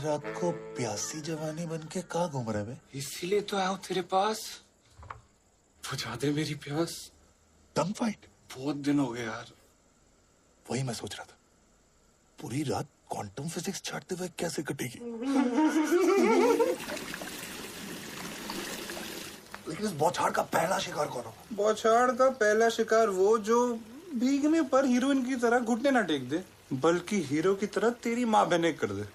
रात को प्यासी जवानी बन के कहाँ घूम रहे बे? इसीलिए तो आया हूँ तेरे पास। बुझा दे मेरी प्यास। दम फाइट? बहुत दिन हो गए यार। वही मैं सोच रहा था, पूरी रात क्वांटम फिजिक्स छाटते हुए कैसे कटेगी। लेकिन इस बौछार का पहला शिकार कौन होगा? बौछार का पहला शिकार वो जो भीगने पर हीरोइन की तरह घुटने ना टेक दे, बल्कि हीरो की तरह तेरी माँ बहने कर दे।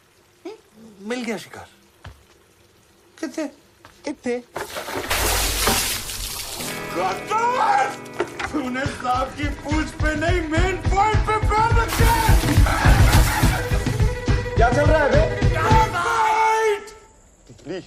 मिल गया शिकार। कितने कितने? तूने सांप की पूंछ पे नहीं, मेन पॉइंट पे पैर रखे। क्या चल रहा है बे? तितली।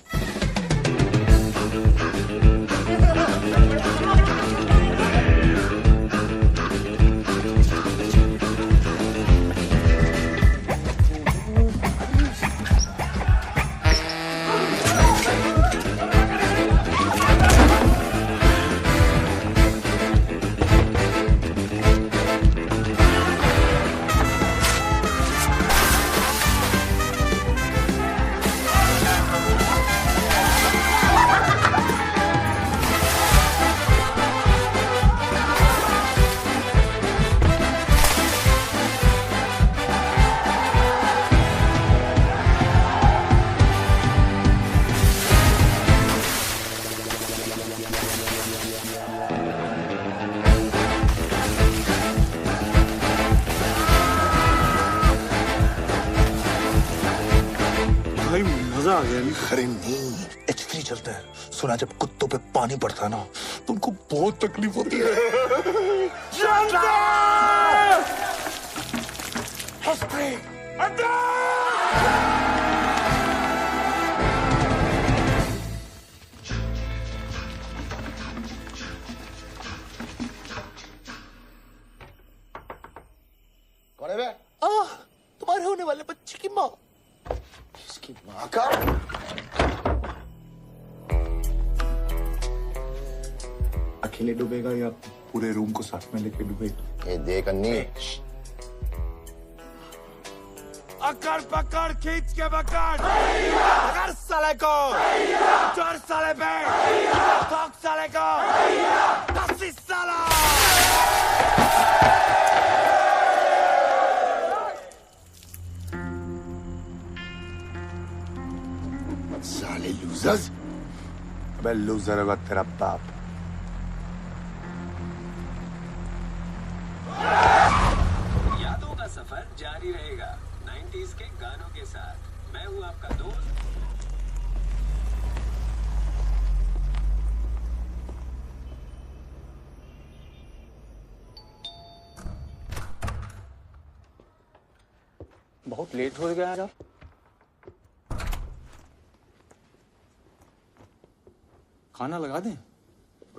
भाई मजा आ गया नहीं? अरे नहीं, H3 चलता है। सुना जब कुत्तों पे पानी पड़ता है ना तो उनको बहुत तकलीफ होती है। कौन है बे? तुम्हारे होने वाले बच्चे की माँ। इसकी माँ का? अकेले डूबेगा या पूरे रूम को साथ में लेके डूबेगा? ये देख अन्नी, अकड़ पकड़ खींच के पकड़। पकड़ साले को। चोर साले पे। ठोक साले को। दसी साला। साले लूजर्स। अबे लूजर होगा तेरा बाप। यादों का सफर जारी रहेगा 90s के गानों के साथ। मैं हूँ आपका दोस्त। बहुत लेट हो गया यार। खाना लगा दें?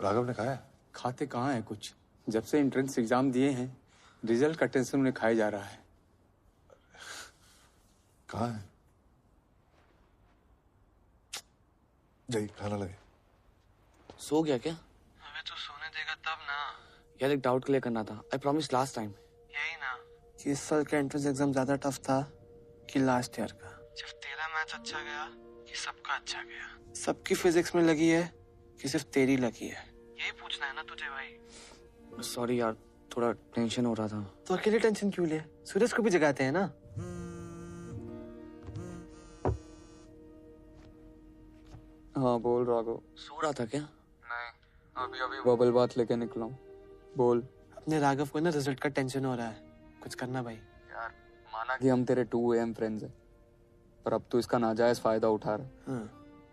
राघव ने कहा है। खाते कहाँ है कुछ। जब से एंट्रेंस एग्जाम दिए हैं रिजल्ट का टेंशन उन्हें खाया जा रहा है। कहाँ है? जाइए खाना लगे। सो गया क्या? अबे तू सोने देगा तब ना। यार एक डाउट क्लियर करना था। I promise last time. यही ना कि इस साल का एंट्रेंस एग्जाम ज्यादा टफ था कि लास्ट ईयर का? सिर्फ तेरा मैच अच्छा गया कि सबका अच्छा गया? सबकी फिजिक्स में लगी है कि सिर्फ तेरी लगी है? यही पूछना है ना तुझे भाई। सॉरी यार, थोड़ा टेंशन हो रहा था। तो अकेले टेंशन क्यों लिया? सूरज को भी जगाते हैं ना। हाँ बोल राघव। सो रहा था क्या? नहीं, अभी अभी बबल बात लेके निकला हूँ। बोल। अपने राघव को ना रिजल्ट का टेंशन हो रहा है, कुछ करना भाई। यार माना कि हम तेरे 2 AM फ्रेंड्स हैं, पर अब तू इसका नाजायज फायदा उठा रहा है।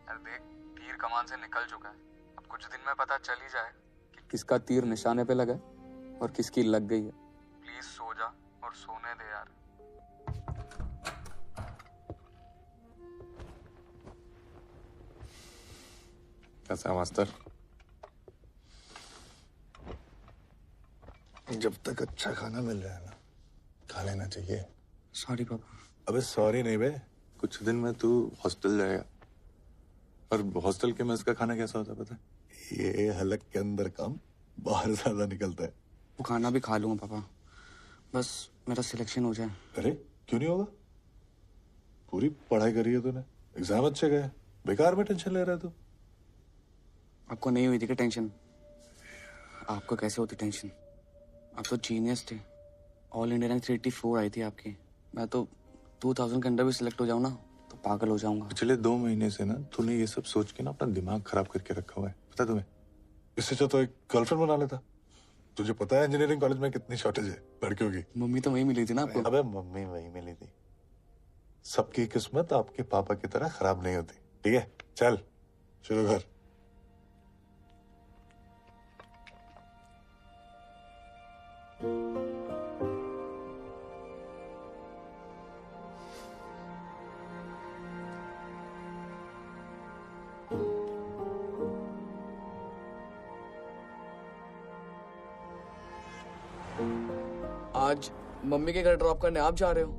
यार देख, तीर कमान से निकल चुका है। अब कुछ दिन में पता चल ही जाए कि किसका तीर निशाने पे लगा है और किसकी लग गई है। प्लीज सो जा और सोने दे यार। कैसा मास्टर? जब तक अच्छा खाना मिल रहा है ना, खा लेना चाहिए। सॉरी पापा। अबे सॉरी नहीं बे, कुछ दिन में तू हॉस्टल जाएगा। और हॉस्टल के मेस का खाना कैसा होता है पता है? ये हलक के अंदर काम बाहर ज्यादा निकलता है। वो खाना भी खा लूंगा पापा, बस मेरा सिलेक्शन हो जाए। अरे क्यों नहीं होगा? पूरी पढ़ाई करी है तूने, एग्जाम अच्छे गए, बेकार में टेंशन ले रहा है तू। आपको नहीं हुई थी क्या टेंशन? आपको कैसे होती टेंशन? आप तो जीनियस थे। ऑल इंडिया रैंक 384 आई थी आपकी। मैं तो 2000 के अंदर भी सिलेक्ट हो जाऊं ना तो पागल हो जाऊंगा। पिछले 2 महीने से ना तूने ये सब सोच के ना अपना दिमाग खराब करके रखा हुआ है, पता तुम्हें? इससे अच्छा तो एक गर्लफ्रेंड बना लेता। तुझे पता है इंजीनियरिंग कॉलेज में कितनी शॉर्टेज है लड़कियों की। मम्मी तो वही मिली थी ना आपको। अबे मम्मी वही मिली थी। सबकी किस्मत आपके पापा की तरह खराब नहीं होती। ठीक है, चल शुरू कर। आज मम्मी के घर ड्रॉप करने आप जा रहे हो?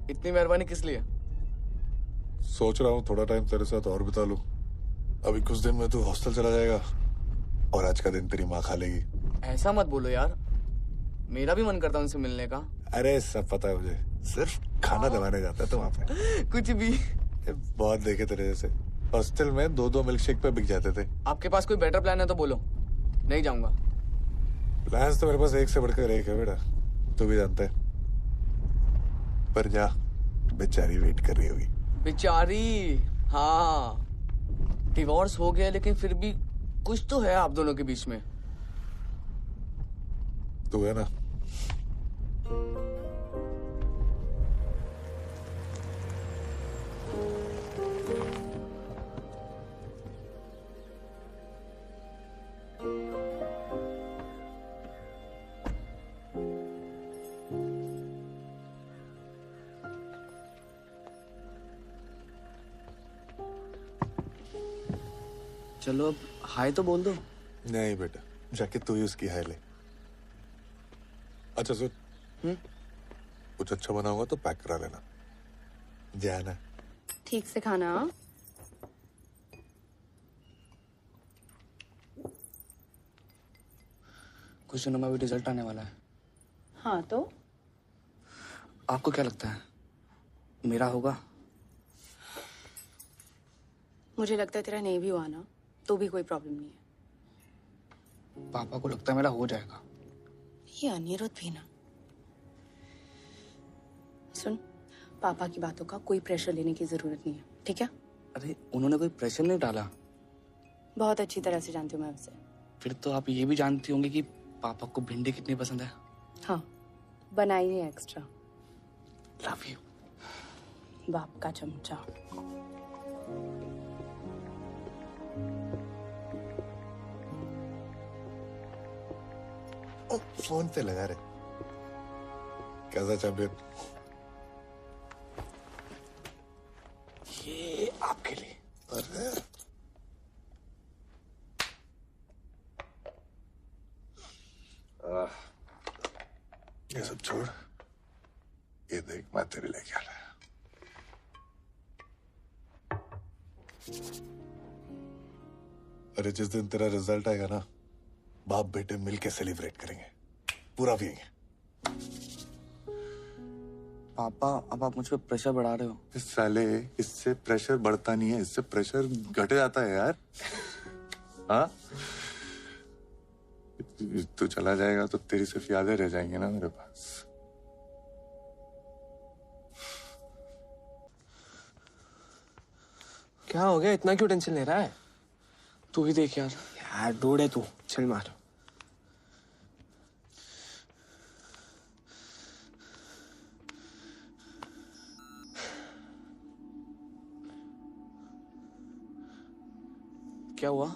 इतनी मेहरबानी किस लिए? सोच रहा हूँ थोड़ा टाइम तेरे साथ और बिता लूं। अभी कुछ दिन में तू हॉस्टल चला जाएगा और आज का दिन तेरी माँ खा लेगी। ऐसा मत बोलो यार, मेरा भी मन करता है उनसे मिलने का। अरे सब पता है मुझे, सिर्फ खाना दबाने जाता है तो वहाँ पे। कुछ भी। बहुत देखे तेरे जैसे हॉस्टल में 2-2 मिल्कशेक पे बिक जाते थे। आपके पास कोई बेटर प्लान है तो बोलो, नहीं जाऊंगा। प्लान्स तो मेरे पास एक से बढ़कर एक है बेटा, तू भी जानता है। पर जा, बेचारी वेट कर रही होगी। बेचारी? हाँ, डिवोर्स हो गया लेकिन फिर भी कुछ तो है आप दोनों के बीच में। तू है ना। चलो अब हाय तो बोल दो। नहीं बेटा, जाके तू ही उसकी हाय ले। अच्छा सुन, कुछ अच्छा बनाऊंगा तो पैक करा लेना। जाना। ठीक से खाना। कुछ दिनों में भी रिजल्ट आने वाला है। हाँ तो आपको क्या लगता है मेरा होगा? मुझे लगता है तेरा नहीं भी हुआ ना तो भी कोई प्रॉब्लम नहीं है। पापा को लगता है मेरा हो जाएगा। ये अनिरुद्ध भी ना। सुन, पापा की बातों का कोई प्रेशर लेने की जरूरत नहीं है, ठीक है? अरे उन्होंने कोई प्रेशर नहीं डाला। बहुत अच्छी तरह से जानती हूँ मैं उसे। फिर तो आप ये भी जानती होंगी कि पापा को भिंडी कितनी पसंद है। हाँ, बनाई है एक्स्ट्रा। लव यू बाप का चमचा। फोन पे लगा रहे। कैसा चैंपियन? ये आपके लिए। अरे ये सब छोड़, ये देख मैं तेरे लिए क्या लाया। अरे जिस दिन तेरा रिजल्ट आएगा ना, बाप बेटे मिलके सेलिब्रेट करेंगे, पूरा पिएंगे। पापा अब आप मुझ पर प्रेशर बढ़ा रहे हो। इस साले इससे प्रेशर बढ़ता नहीं है, इससे प्रेशर घट जाता है यार। हाँ, तू चला जाएगा तो तेरी सिर्फ यादें रह जाएंगी ना मेरे पास। क्या हो गया, इतना क्यों टेंशन ले रहा है? तू ही देख यार। यार डूड है तू, चल मार। क्या हुआ?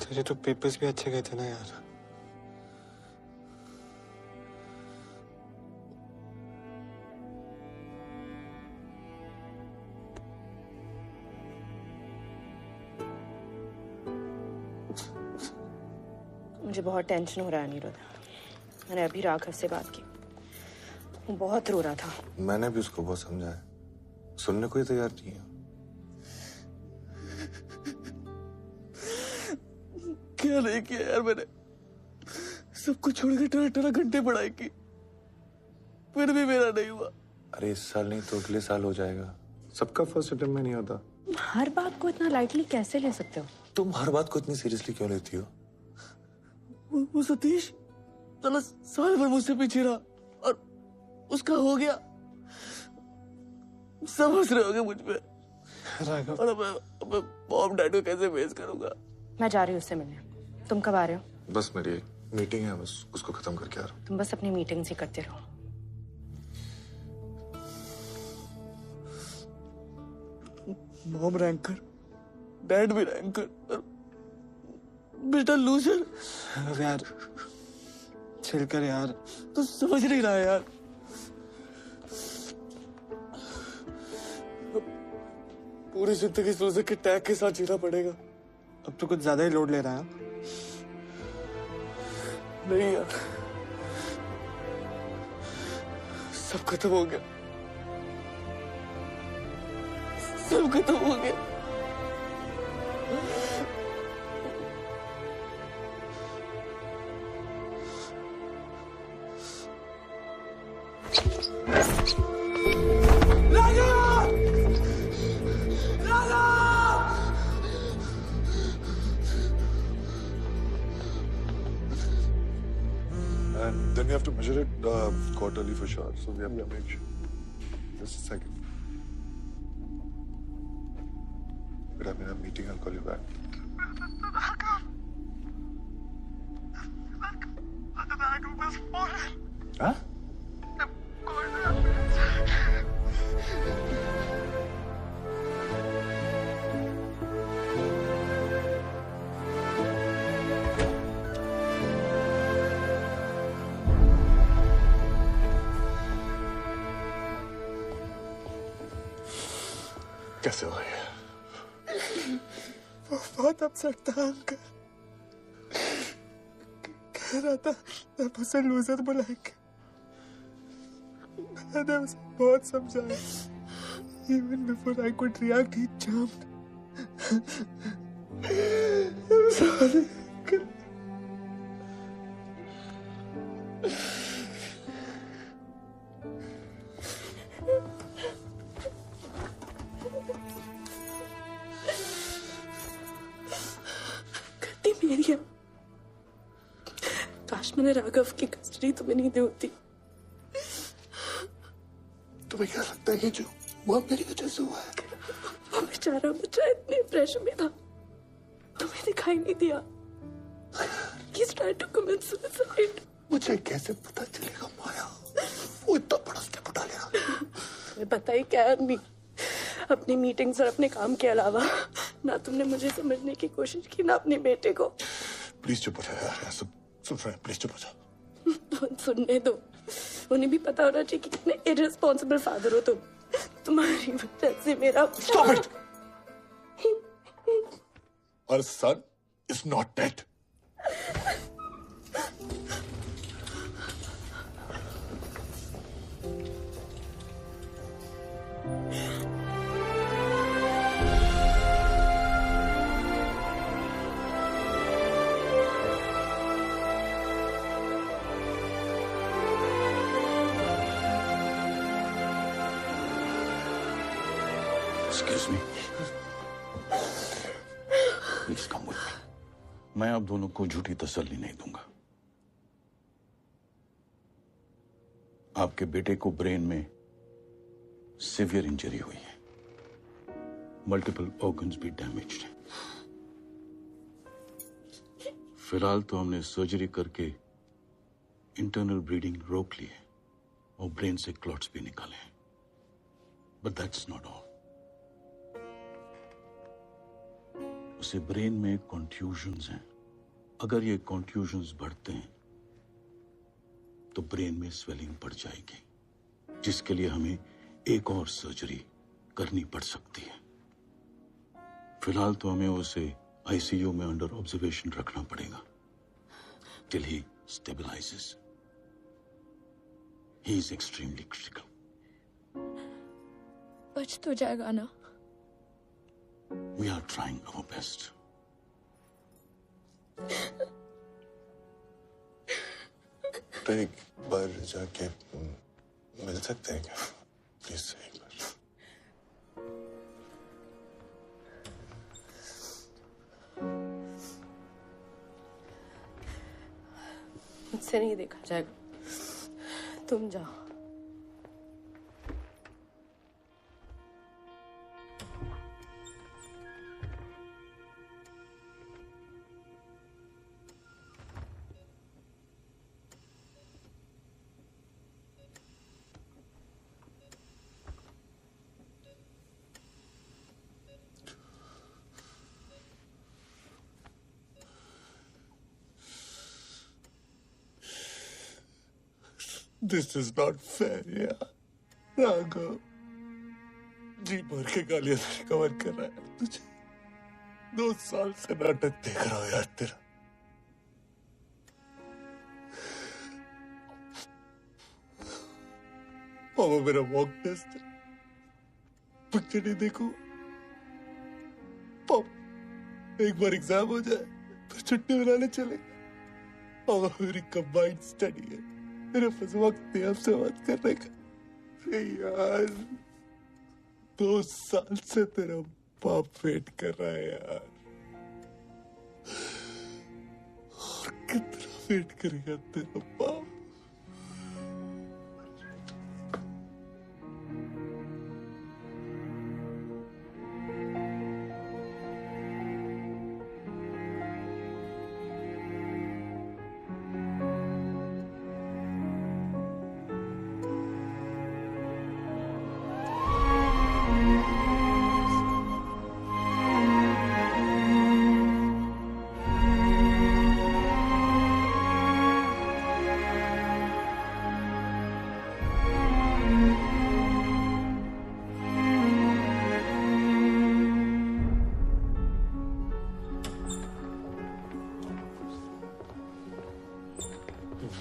तेरे तो पेपर्स भी अच्छे गए थे ना यार। मुझे बहुत टेंशन हो रहा है अनिरुद्ध। मैंने अभी राघव से बात की, वो बहुत रो रहा था। मैंने भी उसको बहुत समझाया, सुनने को ही तैयार नहीं है। क्या नहीं किया यार मैंने, सब कुछ छोड़ के 18 घंटे पढ़ाई की, फिर भी मेरा नहीं हुआ। अरे इस साल नहीं तो अगले साल हो जाएगा। सबका फर्स्ट अटेम्प्ट में नहीं होता। हर बात को इतना लाइटली कैसे ले सकते हो? तुम हर बात को इतनी सीरियसली क्यों लेती हो? वो सतीश साला साल भर मुझसे पीछे रहा और उसका हो गया। सब हंस रहे होंगे मुझ पे। और अब मैं मॉम डैड को कैसे फेस करूंगा? मैं जा रही हूँ उससे मिलने। तुम कब आ रहे हो? बस मेरी एक मीटिंग है, बस उसको खत्म करके आ रहा हूँ। तुम बस अपनी मीटिंग्स ही करते रहो। मॉम रैंकर, डैड भी रैंकर, और बेटा लूजर। अब यार चिल कर यार। तू समझ नहीं रहा यार। पूरी जिंदगी लूजर के टैग के साथ जीना पड़ेगा। अब तो कुछ ज्यादा ही लोड ले रहा है। नहीं यार, सब खत्म हो गया, सब खत्म हो गया। And then we have to measure it quarterly for sure. So we have to make sure. Just a second. But I'm in a meeting. I'll call you back. Huh? कैसे हो गया? वो बहुत अपसेट था अंकल। कह रहा था अब उसे लूजर बुलाएंगे। मैंने उसे बहुत समझाया। Even before I could react, he jumped. I'm sorry, uncle. गलती मेरी है। काश मैंने राघव की कस्टडी तुम्हें नहीं दी होती। तुम्हें क्या लगता है कि जो हुआ मेरी वजह से हुआ है? वो बेचारा बच्चा इतने प्रेशर में था, तुम्हें दिखाई नहीं दिया। He's trying to commit suicide. मुझे कैसे पता चलेगा माया? वो इतना बड़ा स्टेप उठा लिया। तुम्हें पता ही क्या है, अपनी मीटिंग्स और अपने काम के अलावा ना तुमने मुझे समझने की कोशिश की ना अपने बेटे को। प्लीज चुप हो जा यार, सुन रहे हैं, प्लीज चुप हो जा। तो सुनने दो, उन्हें भी पता होना चाहिए कि कितने इररिस्पॉन्सिबल फादर हो तुम। तुम्हारी वजह से मेरा Stop it! Our son is not dead. Excuse me. Please come with me. मैं आप दोनों को झूठी तसल्ली नहीं दूंगा। आपके बेटे को ब्रेन में सीवियर इंजरी हुई है, मल्टीपल ऑर्गन्स भी डैमेज्ड हैं। फिलहाल तो हमने सर्जरी करके इंटरनल ब्लीडिंग रोक ली है और ब्रेन से क्लॉट्स भी निकाले हैं, बट दैट्स नॉट ऑल। उसे ब्रेन में कॉन्ट्यूजन्स हैं। अगर ये कॉन्ट्यूजन्स बढ़ते हैं तो ब्रेन में स्वेलिंग बढ़ जाएगी, जिसके लिए हमें एक और सर्जरी करनी पड़ सकती है। फिलहाल तो हमें उसे आईसीयू में अंडर ऑब्जर्वेशन रखना पड़ेगा। till he stabilizes. He is extremely critical. बच तो जाएगा ना? We are trying our best. तो एक बार जाके मिल सकते हैं क्या? प्लीज एक बार। मुझसे नहीं देखा जाएगा, तुम जाओ। This is not fair, यार। राघव जी भर के गालियां रिकवर कर रहा है तुझे। 2 साल से नाटक देख रहा हूं यार तेरा। पापा मेरा मॉक टेस्ट है, पिक्चर नहीं देखूं। पापा एक बार एग्जाम हो जाए फिर छुट्टी मनाने चलेगा। पापा मेरी कंबाइंड स्टडी है, मेरे पास वक्त नहीं आपसे बात करने का। यार 2 साल से तेरा बाप वेट कर रहा है यार, और कितना वेट करेगा तेरा बाप?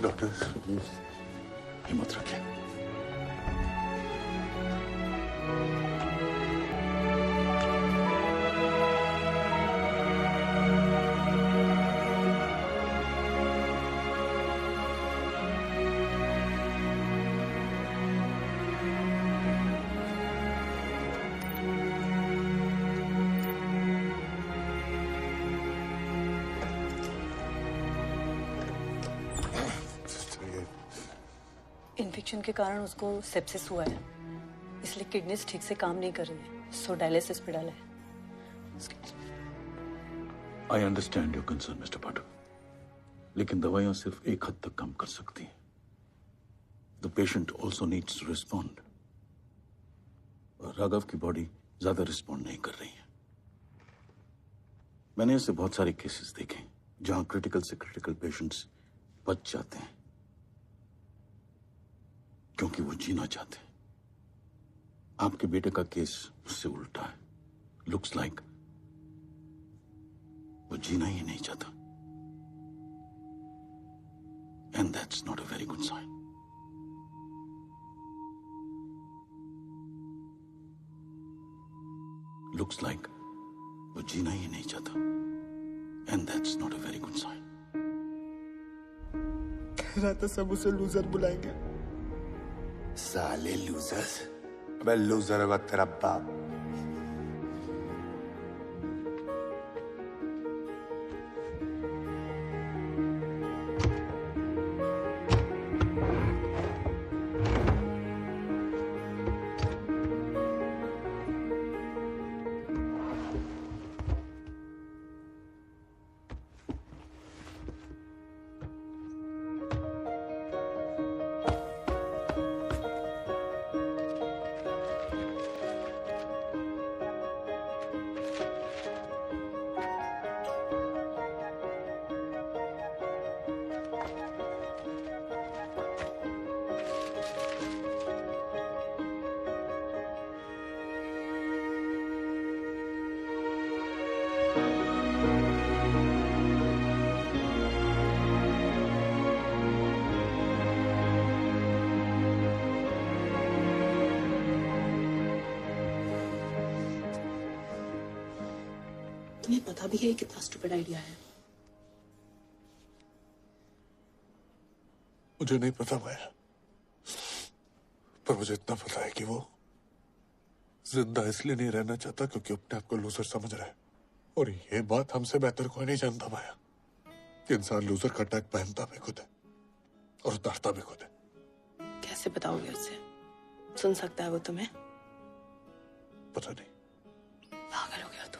डॉक्टर हिम्मत रखें। इन्फेक्शन के कारण उसको सेप्सिस हुआ है, इसलिए किडनीज ठीक से काम नहीं कर रही है, सो डायलिसिस पे डाला है। I understand your concern mister Pathak, लेकिन दवाइयां सिर्फ एक हद तक काम कर सकती हैं। The patient also needs to respond. Raghav की बॉडी ज्यादा रिस्पॉन्ड नहीं कर रही है। मैंने ऐसे बहुत सारे केसेस देखे जहां क्रिटिकल से क्रिटिकल पेशेंट्स बच जाते हैं क्योंकि वो जीना चाहते हैं। आपके बेटे का केस उससे उल्टा है। लुक्स लाइक वो जीना ही नहीं चाहता, and that's not a very good sign. Looks like वो जीना ही नहीं चाहता, and that's not a very good sign. कह रहा था सब उसे लूजर बुलाएंगे। साले लूजर्स। अबे लूजर होगा तेरा बाप। तुम्हें पता भी है ये कितना स्टूपिड आइडिया है? मुझे नहीं पता माया, पर मुझे इतना पता है कि वो जिंदा इसलिए नहीं रहना चाहता क्योंकि अपने आप को लूजर समझ रहा है। और ये बात हमसे बेहतर कोई नहीं जानता माया कि इंसान लूजर का टैग पहनता भी खुद है और उतारता भी खुद है। कैसे बताओगे उसे? सुन सकता है वो तुम्हें? पता नहीं। पागल हो गया तू।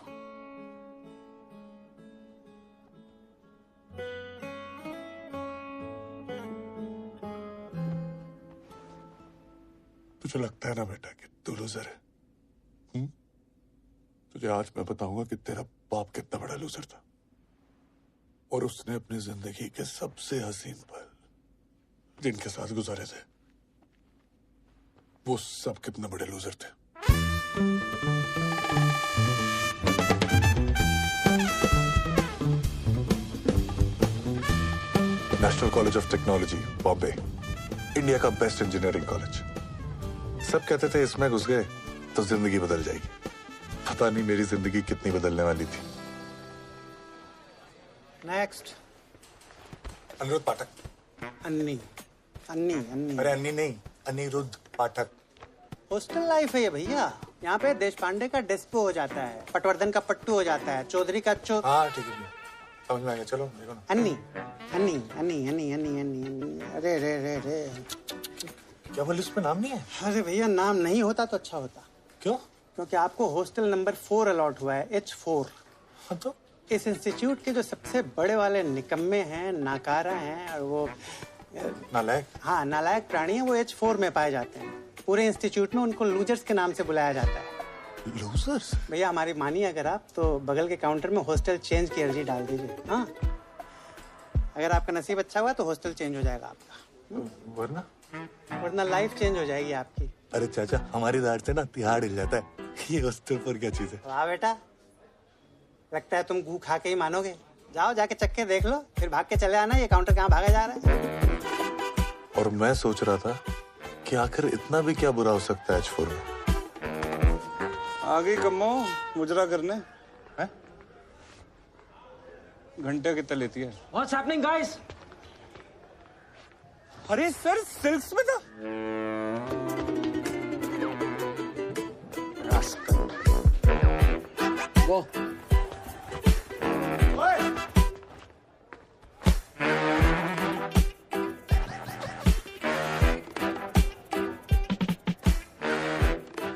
तुझे लगता है ना बेटा कि तू लूजर है? तुझे आज मैं बताऊंगा कि तेरा बाप कितना बड़ा लूजर था और उसने अपनी जिंदगी के सबसे हसीन पल जिनके साथ गुजारे थे वो सब कितने बड़े लूजर थे। National college of technology Bombay, India का बेस्ट इंजीनियरिंग कॉलेज। सब कहते थे इसमें घुस गए तो जिंदगी बदल जाएगी। पता नहीं मेरी जिंदगी कितनी बदलने वाली थी। नेक्स्ट। अनिरुद्ध पाठक। अन्नी अन्नी अन्नी। अरे अन्नी नहीं, अनिरुद्ध पाठक। हॉस्टल लाइफ है ये भैया। यहाँ पे देश पांडे का डेस्पो हो जाता है, पटवर्धन का पट्टू हो जाता है, चौधरी का हाँ ठीक है, समझ में आ गया। चलो देखो ना। अन्नी अन्नी अन्नी अन्नी अन्नी अन्नी अन्नी। अरे रे रे रे, क्या वो लिस्ट में नाम नहीं है? अरे भैया नाम नहीं होता तो अच्छा होता। क्यों? क्योंकि आपको हॉस्टल नंबर 4 अलॉट हुआ है, H4। हाँ तो इस इंस्टीट्यूट के जो सबसे बड़े वाले निकम्मे हैं, नाकारा हैं और वो नालायक, हाँ नालायक प्राणी हैं, वो H4 में पाए जाते हैं। पूरे इंस्टीट्यूट में उनको लूजर्स के नाम से बुलाया जाता है। लूजर्स? भैया हमारी मानिए अगर आप तो बगल के काउंटर में हॉस्टल चेंज की अर्जी डाल दीजिए। हाँ अगर आपका नसीब अच्छा हुआ तो हॉस्टल चेंज हो जाएगा आपका, वरना लाइफ चेंज हो जाएगी आपकी। अरे चाचा, हमारी दाढ़ से ना तिहाड़ हिल जाता है। ये हॉस्टल पर क्या चीज है? वाह बेटा, लगता है तुम गू खा के ही मानोगे। जाओ जाके चक्के देख लो, फिर भाग के चले आना ये काउंटर कहाँ भागा जा रहा है। और मैं सोच रहा था कि आखिर इतना भी क्या बुरा हो सकता है H4 में। आ गई कम्मो मुजरा करने है? घंटे कितना लेती है? What's happening, guys? अरे सर सिल्क्स में था। वो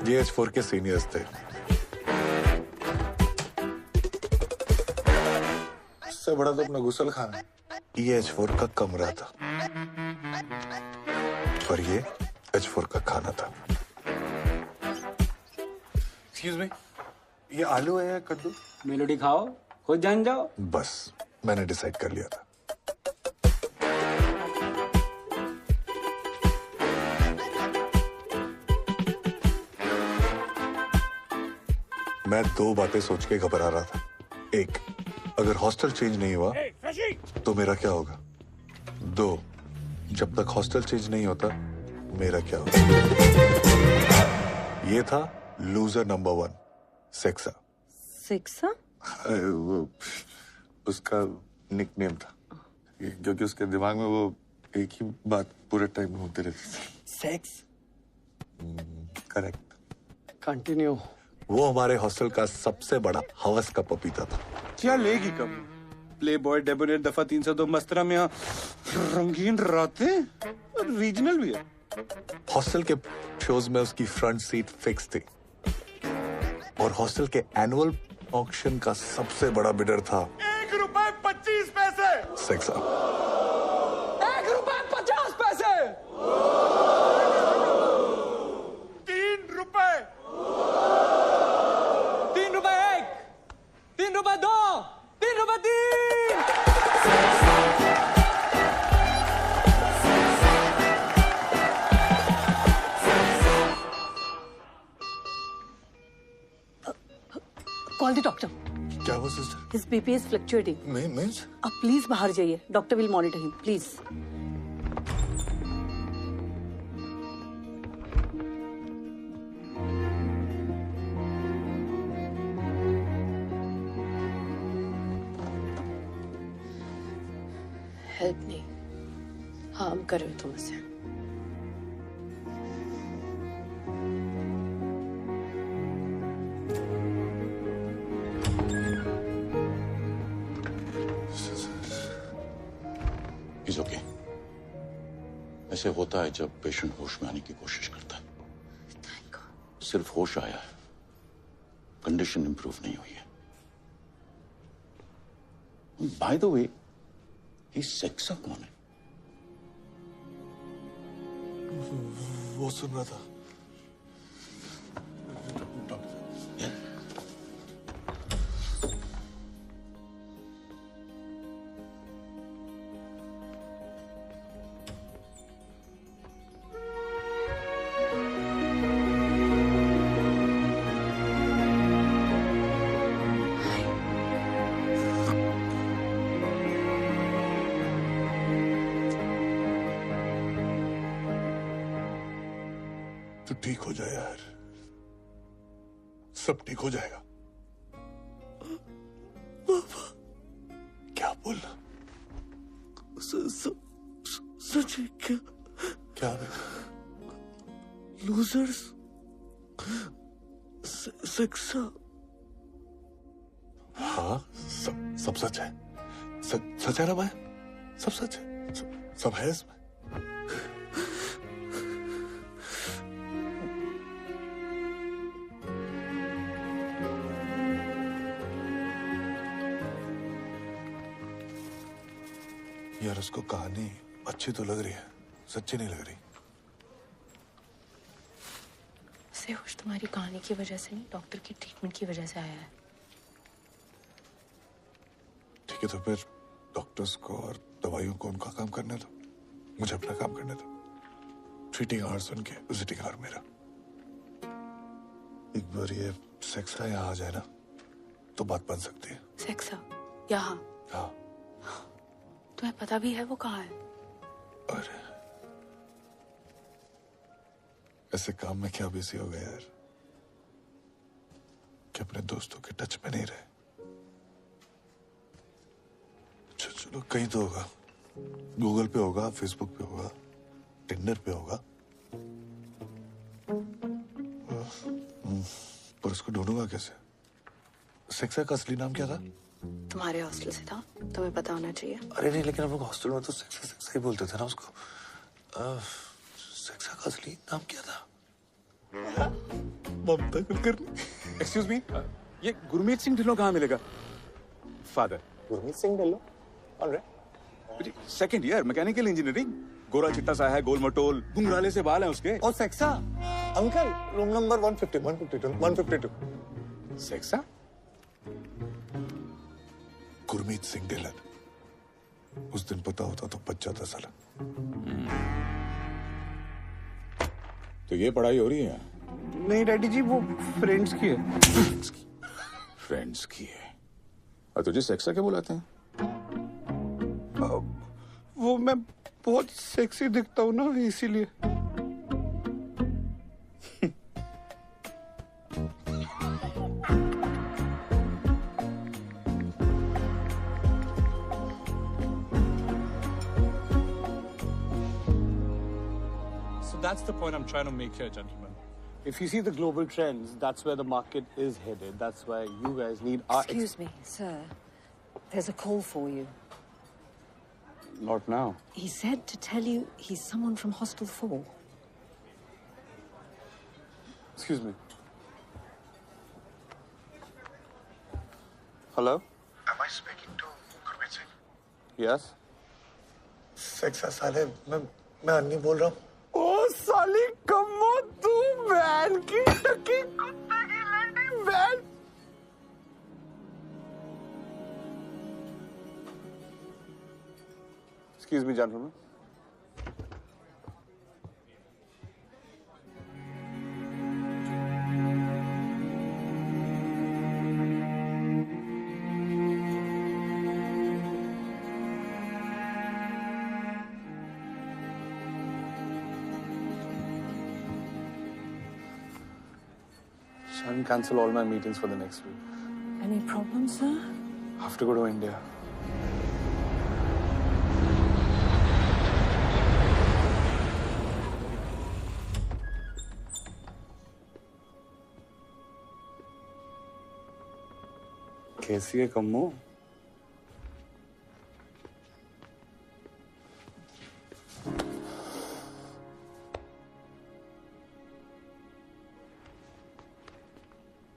ये H4 के सीनियर्स थे। इससे बड़ा तो अपना गुसल खाना। ये H4 का कमरा था और ये H4 का खाना था। एक्सक्यूज मी, ये आलू है या कद्दू? मेलोडी खाओ, खुद जान जाओ। बस मैंने डिसाइड कर लिया था। मैं दो बातें सोच के घबरा रहा था। एक, अगर हॉस्टल चेंज नहीं हुआ तो मेरा क्या होगा? दो, जब तक हॉस्टल चेंज नहीं होता मेरा क्या होगा? ये था लूजर नंबर 1, सेक्सा। सेक्सा? वो उसका निकनेम था क्योंकि उसके दिमाग में वो एक ही बात पूरे टाइम होते रहती थी। सेक्स? करेक्ट। कंटिन्यू। वो हमारे हॉस्टल का सबसे बड़ा हवस का पपीता था। क्या लेगी कम? प्ले बॉय, डेबोनेट, दफा 302, मस्तरा में रंगीन रातें, रीजनल भी है। हॉस्टल के शोज में उसकी फ्रंट सीट फिक्स थी और हॉस्टल के एनुअल ऑक्शन का सबसे बड़ा बिडर था ₹1.25 सेक्सा। ₹1.50। ₹3। ₹3 ₹1, ₹3 2, ₹3 Call the doctor. क्या हुआ sister? His BP is fluctuating. Means? अब प्लीज बाहर जाइए, doctor will monitor him, please. Help नहीं, हार्म कर रहे हो तुम उसे। He's okay. ऐसे होता है जब पेशेंट होश में आने की कोशिश करता है। सिर्फ होश आया है, कंडीशन इंप्रूव नहीं हुई है। बाय द वे, ये सेक्सा कौन है? वो सुन रहा था। तो ठीक हो जाए यार, सब ठीक हो जाएगा। बाबा क्या बोलना? सच है क्या? क्या बेटा? लूजर्स सेक्सा? हाँ, सब सच है। सच है ना भाई? सब सच है, सब है इसमें। यार उसको कहानी अच्छी तो लग रही है, सच्ची नहीं लग रही। उसे होश तुम्हारी कहानी की वजह से नहीं, डॉक्टर की ट्रीटमेंट की वजह से आया है। ठीक है, तो फिर डॉक्टर्स को और दवाइयों को उनका काम करने दो, मुझे अपना काम करने दो। ट्रीटिंग आवर्स उनके, विजिटिंग आवर मेरा। एक बार ये सेक्सा यहाँ आ जाए ना, तो बात बन सकती है। सेक्सा यहाँ? हाँ। तुम्हें पता भी है वो कहाँ है? अरे ऐसे काम में क्या बिजी हो गए यार कि अपने दोस्तों के टच में नहीं रहे। चलो कहीं तो होगा, गूगल पे होगा, फेसबुक पे होगा, टिंडर पे होगा। पर उसको ढूंढूंगा कैसे? सेक्सा का असली नाम क्या था? तुम्हारे हॉस्टल से था, तुम्हें पता होना चाहिए। अरे नहीं, लेकिन हम लोग हॉस्टल में तो सेक्सा ही बोलते थे ना उसको। सेक्सा का असली नाम क्या था? ममता कुलकर्णी। एक्सक्यूज मी, ये गुरमीत सिंह ढिल्लों कहाँ मिलेगा? Father Gurmeet Singh Dhillon? Alright. Second year mechanical engineering, गोरा चिट्टा सा है, गोल मटोल, घुंघराले से बाल हैं उसके। और सेक्सा? Uncle, room number 152। सेक्सा? गुरमीत सिंह ढिल्लन। उस दिन पता होता तो बच जाता साला। तो ये पढ़ाई हो रही है? नहीं डैडी जी, वो फ्रेंड्स की है। फ्रेंड्स की है? और तुझे सेक्सा क्या बुलाते हैं? वो मैं बहुत सेक्सी दिखता हूँ ना, इसीलिए। That's the point I'm trying to make here, gentlemen. If you see the global trends, that's where the market is headed. That's why you guys need our... Excuse me, sir. There's a call for you. Not now. He said to tell you he's someone from Hostel 4. Excuse me. Hello? Am I speaking to Gurmeet Singh? Yes? सेक्सा साले, मैं अन्नी बोल रहा हूँ। ओ साली कम्मो, तू van की टकी कुत्ते की लड़ी van. Excuse me, gentlemen. Son, cancel all my meetings for the next week. Any problems, sir? I have to go to India. कैसी है कम्मो?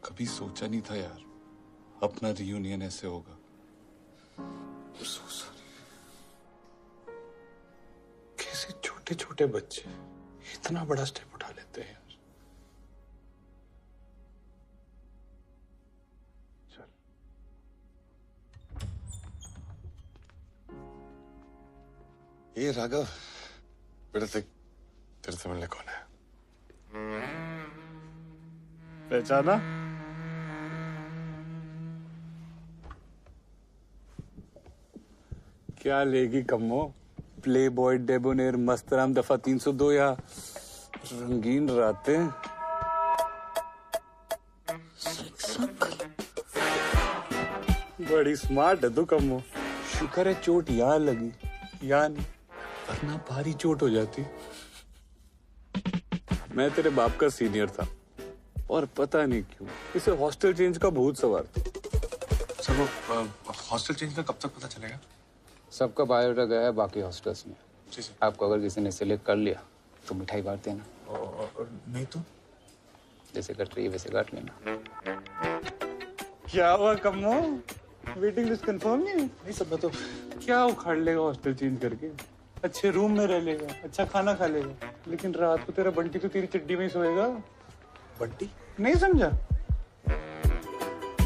कभी सोचा नहीं था यार अपना रियूनियन ऐसे होगा। कैसे छोटे छोटे बच्चे इतना बड़ा स्टेप उठा लेते हैं यार। ये राघव, बेटा तेरे से मिलने कौन है? पहचाना? क्या लेगी कम्मो? प्ले बॉय डेबोनेर मस्तराम दफा 302 या रंगीन रातें? बड़ी स्मार्ट है तू कम्मो। शुक्र है चोट यहाँ लगी, यहाँ नहीं, वरना भारी चोट हो जाती। मैं तेरे बाप का सीनियर था और पता नहीं क्यों इसे हॉस्टल चेंज का भूत सवार था। सर वो हॉस्टल चेंज का कब तक पता चलेगा? सबका बायोडाटा गया है बाकी हॉस्टल्स में। जी सर। आपको अगर किसी ने सिलेक्ट कर लिया तो मिठाई बांट देना। और नहीं तो? जैसे कट रही है वैसे काट लेना। क्या हुआ कम्मो? वेटिंग लिस्ट कंफर्म नहीं है? नहीं सब मैं तो क्या उखाड़ लेगा हॉस्टल चेंज करके? अच्छे रूम में रह लेगा, अच्छा खाना खा लेगा, लेकिन रात को तेरा बंटी तो तेरी चड्डी में ही सोएगा। बंटी? नहीं समझा?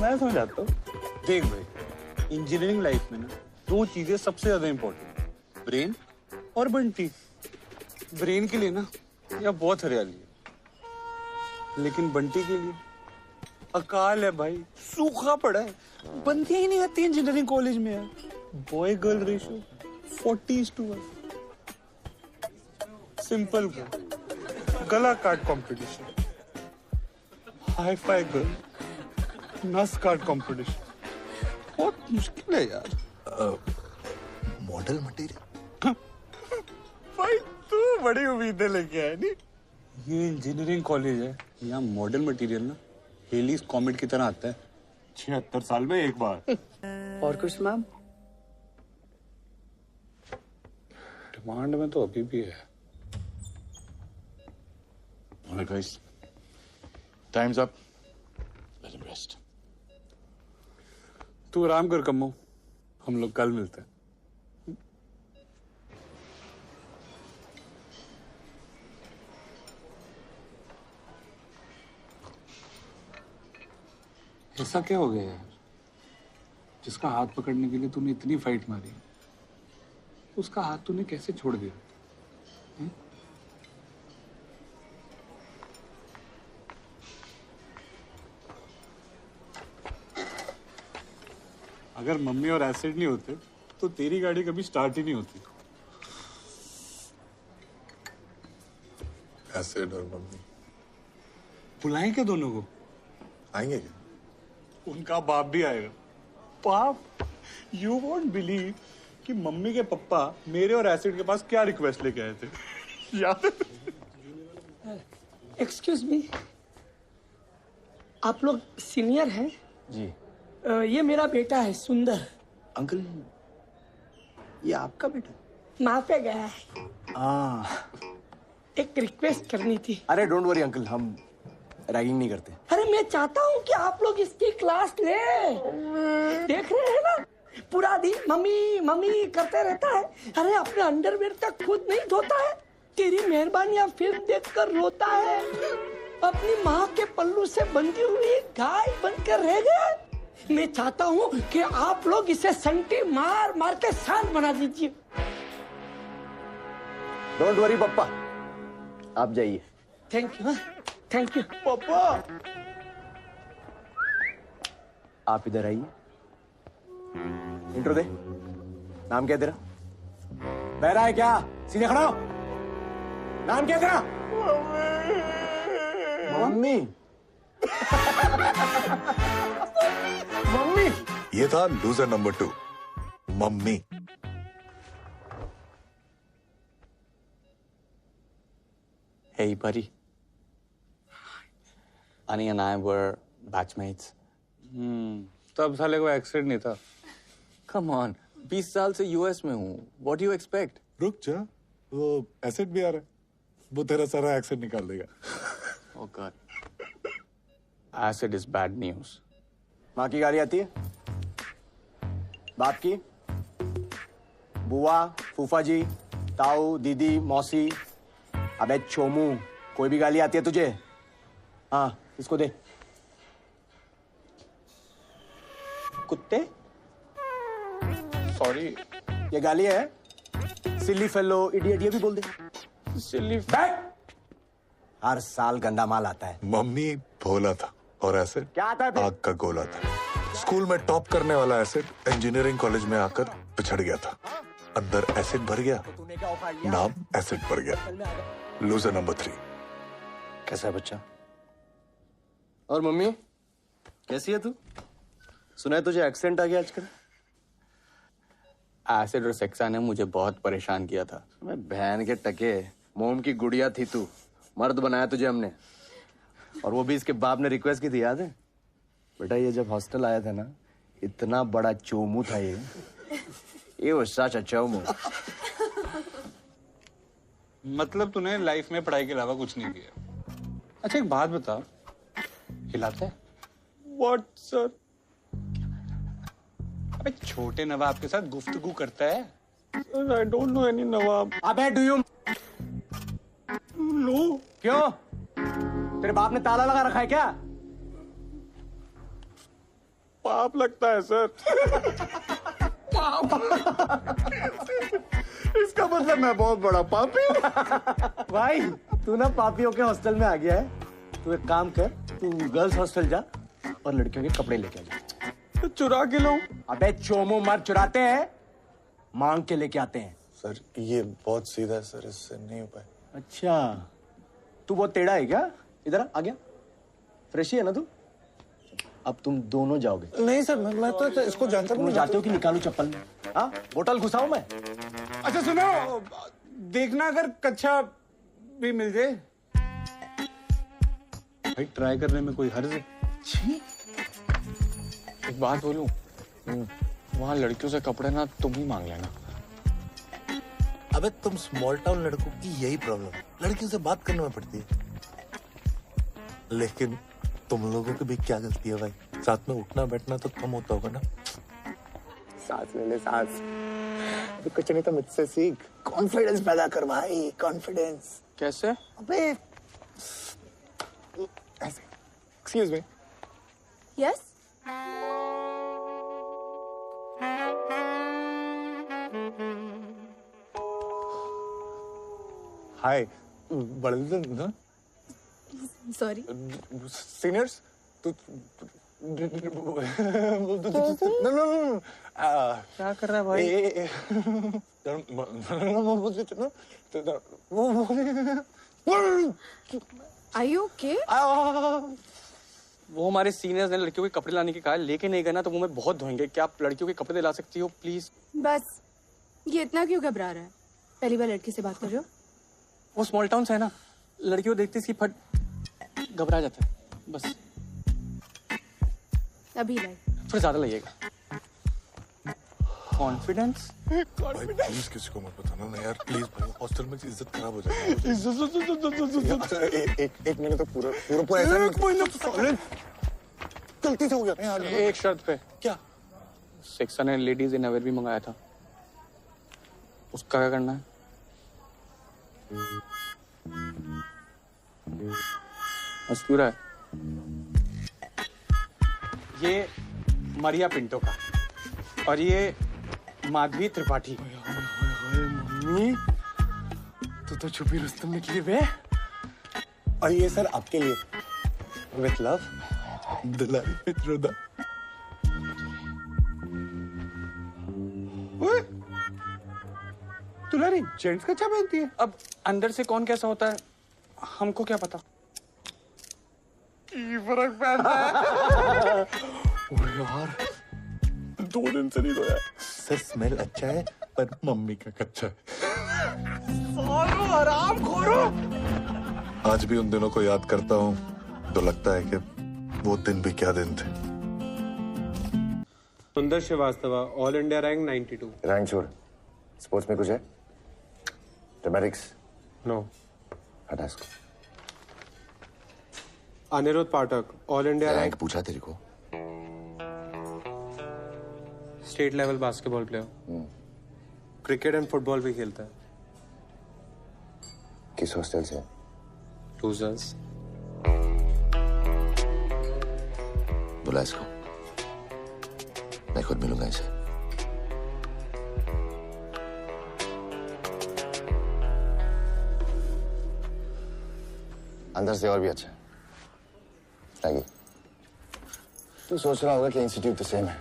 मैं समझाता हूँ। देख भाई, इंजीनियरिंग लाइफ में ना दो चीजें सबसे ज्यादा इंपॉर्टेंट, ब्रेन और बंटी। ब्रेन के लिए ना यहाँ बहुत हरियाली है, लेकिन बंटी के लिए अकाल है भाई, सूखा पड़ा है। बंदियां ही नहीं आती इंजीनियरिंग कॉलेज में यार। Boy girl ratio 40:1। सिंपल गला काट कंपटीशन, हाई फाई गर्ल, नस काट कंपटीशन। बहुत मुश्किल है यार। Model material? भाई तू बड़ी उम्मीदें लेके आया नहीं। ये इंजीनियरिंग कॉलेज है, यहाँ मॉडल मटेरियल ना हेलीज कॉमेट की तरह आता है 76 साल में एक बार। और कुछ मैम? डिमांड में तो अभी भी है। Alright guys, time's up. Let him rest. तू आराम कर कम्मो, हम लोग कल मिलते हैं। ऐसा क्या हो गया यार? जिसका हाथ पकड़ने के लिए तूने इतनी फाइट मारी, उसका हाथ तूने कैसे छोड़ दिया? अगर मम्मी और एसिड नहीं होते तो तेरी गाड़ी कभी स्टार्ट ही नहीं होती। एसिड और मम्मी बुलाएं क्या दोनों को? आएंगे क्या? उनका बाप भी आएगा। बाप? यू वोंट बिलीव कि मम्मी के पप्पा मेरे और एसिड के पास क्या रिक्वेस्ट लेके आए थे। याद है? एक्सक्यूज मी, आप लोग सीनियर हैं? जी। ये मेरा बेटा है सुंदर। अंकल, ये आपका बेटा? माफे गया है। एक रिक्वेस्ट करनी थी। अरे डोंट वरी अंकल, हम रैगिंग नहीं करते। अरे मैं चाहता हूँ कि आप लोग इसकी क्लास ले। देख रहे हैं ना, पूरा दिन मम्मी मम्मी करते रहता है। अरे अपने अंडरवेयर तक खुद नहीं धोता है। तेरी मेहरबानियां फिल्म देखकर रोता है। अपनी माँ के पल्लू से बंधी हुई गाय बनकर रह गया। मैं चाहता हूँ कि आप लोग इसे संटी मार मार के शांत बना दीजिए। डोंट वरी पप्पा, आप जाइए। थैंक यू, थैंक यू पापा। आप इधर आइए, इंट्रो दे। नाम क्या है तेरा? बहरा है क्या? सीधे खड़ा हो। नाम क्या है तेरा? मम्मी। मम्मी। ये था loser number 2, mummy. Hey buddy. Annie and I were batchmates. तब साले को एक्सीडेंट नहीं था। कम ऑन, 20 साल से यूएस में हूँ, व्हाट डू यू एक्सपेक्ट? रुक जा, वो एसिड भी आ रहा है, वो तेरा सारा एक्सेंट निकाल देगा। Oh god, acid is bad news. माँ की गाली आती है? बाप की? बुआ, फूफा जी, ताऊ, दीदी, मौसी? अबे चोमू, कोई भी गाली आती है तुझे? हाँ, इसको दे। कुत्ते? सॉरी। ये गाली है? सिल्ली फेलो, इडियट, ये भी बोल दे। सिल्ली। हर साल गंदा माल आता है। मम्मी भोला था और एसिड क्या आता है? आग का गोला था। स्कूल में टॉप करने वाला एसिड इंजीनियरिंग कॉलेज में आकर पिछड़ गया था। अंदर एसिड भर गया, नाम एसिड भर गया। Loser number 3। कैसा है बच्चा? और मम्मी कैसी है तू? सुना है तुझे एक्सीडेंट आ गया आजकल? एसिड और सेक्सा ने मुझे बहुत परेशान किया था। मैं बहन के टके, मोम की गुड़िया थी तू, मर्द बनाया तुझे हमने, और वो भी इसके बाप ने रिक्वेस्ट की थी, याद है? बेटा ये जब हॉस्टल आया था ना, इतना बड़ा चोमू था ये वो सच चोमू। मतलब तूने लाइफ में पढ़ाई के अलावा कुछ नहीं किया। अच्छा एक बात बता, हिलाता है? What sir? अबे छोटे नवाब के साथ गुफ्तगू करता है? आई डोंट नो एनी नवाब। अबे डू यू नो? क्यों? तेरे बाप ने ताला लगा रखा है क्या? पाप लगता है सर। इसका मतलब मैं बहुत बड़ा पापी हूँ। भाई तू ना पापियों के हॉस्टल में आ गया है। तू एक काम कर, तू गर्ल्स हॉस्टल जा और लड़कियों के कपड़े लेके आ जा। तो चुरा के लो। अबे चोमो मर्द चुराते हैं, मांग के लेके आते हैं। सर ये बहुत सीधा है सर, इससे नहीं हो पाए। अच्छा तू बहुत टेढ़ा है क्या? इधर आ गया, फ्रेश ही है ना तू? अब तुम दोनों जाओगे। नहीं सर, मैं तो इसको जानता तुम जाते हो कि निकालू चप्पल में? हाँ, बोतल घुसाऊं मैं? अच्छा सुनो, देखना अगर कच्चा भी मिल जाए। भाई ट्राई करने में कोई हर्ज है? एक बात बोलूं, वहाँ लड़कियों से कपड़े ना तुम ही मांग लेना। अबे तुम स्मॉल टाउन लड़कों की यही प्रॉब्लम है, लड़कियों से बात करने में पड़ती है। लेकिन तुम लोगों की भी क्या गलती है भाई, साथ में उठना बैठना तो कम होता होगा ना। सांस ले ले सांस। कुछ नहीं तो मुझसे सीख, कॉन्फिडेंस पैदा कर भाई, कॉन्फिडेंस। कैसे? अबे ऐसे। Excuse me. यस? हाय, बड़े सॉरी। सीनियर्स तो क्या कर रहा है भाई? Are you okay? वो हमारे सीनियर्स ने लड़कियों के कपड़े लाने के कहा, लेके नहीं गए ना तो वो मैं बहुत धोएंगे। क्या आप लड़कियों के कपड़े दिला सकती हो प्लीज? बस ये इतना क्यों घबरा रहा है? पहली बार लड़की से बात कर रहे हो? वो स्मॉल टाउन से है ना, लड़कियों देखते ही फट घबरा जाता है बस। अभी लाई। फिर ज्यादा लगेगा। कॉन्फिडेंस? भाई प्लीज किसी को मत बताना ना यार, प्लीज भाई, हॉस्टल में इज्जत खराब हो जाएगी। एक महीने तो पूरा ऐसा गलती से हो गया यार। एक शर्त पे। क्या? सेक्शन ने लेडीज इनअवेयर भी मंगाया था, उसका क्या करना है? बस क्यों रहा है? ये मरिया पिंटो का और ये माधवी त्रिपाठी। मम्मी तू तो छुपी रुस्तम निकली बे। और ये सर आपके लिए, with love, Dulari Mitroda. Dulari gents का क्या पहनती है? अब अंदर से कौन कैसा होता है हमको क्या पता। फर्क पड़ता है। यार 2 दिन से नहीं धोया सर, स्मेल अच्छा है पर मम्मी का कच्चा है। आराम खोरो। आज भी उन दिनों को याद करता हूँ तो लगता है कि वो दिन भी क्या दिन थे। Sundar Srivastava, all India rank 92। Rank छोड़, स्पोर्ट्स में कुछ है? ड्रामेटिक्स? नो। हटा इसको। Aniruddh Pathak, all India rank पूछा तेरे को? State level basketball player, cricket and football भी खेलता है। किस हॉस्टल से? लूजर्स। बुला इसको, मैं खुद मिलूंगा इसे। अंदर से और भी अच्छा है। आगे। तू सोच रहा होगा कि इंस्टीट्यूट तो सेम है,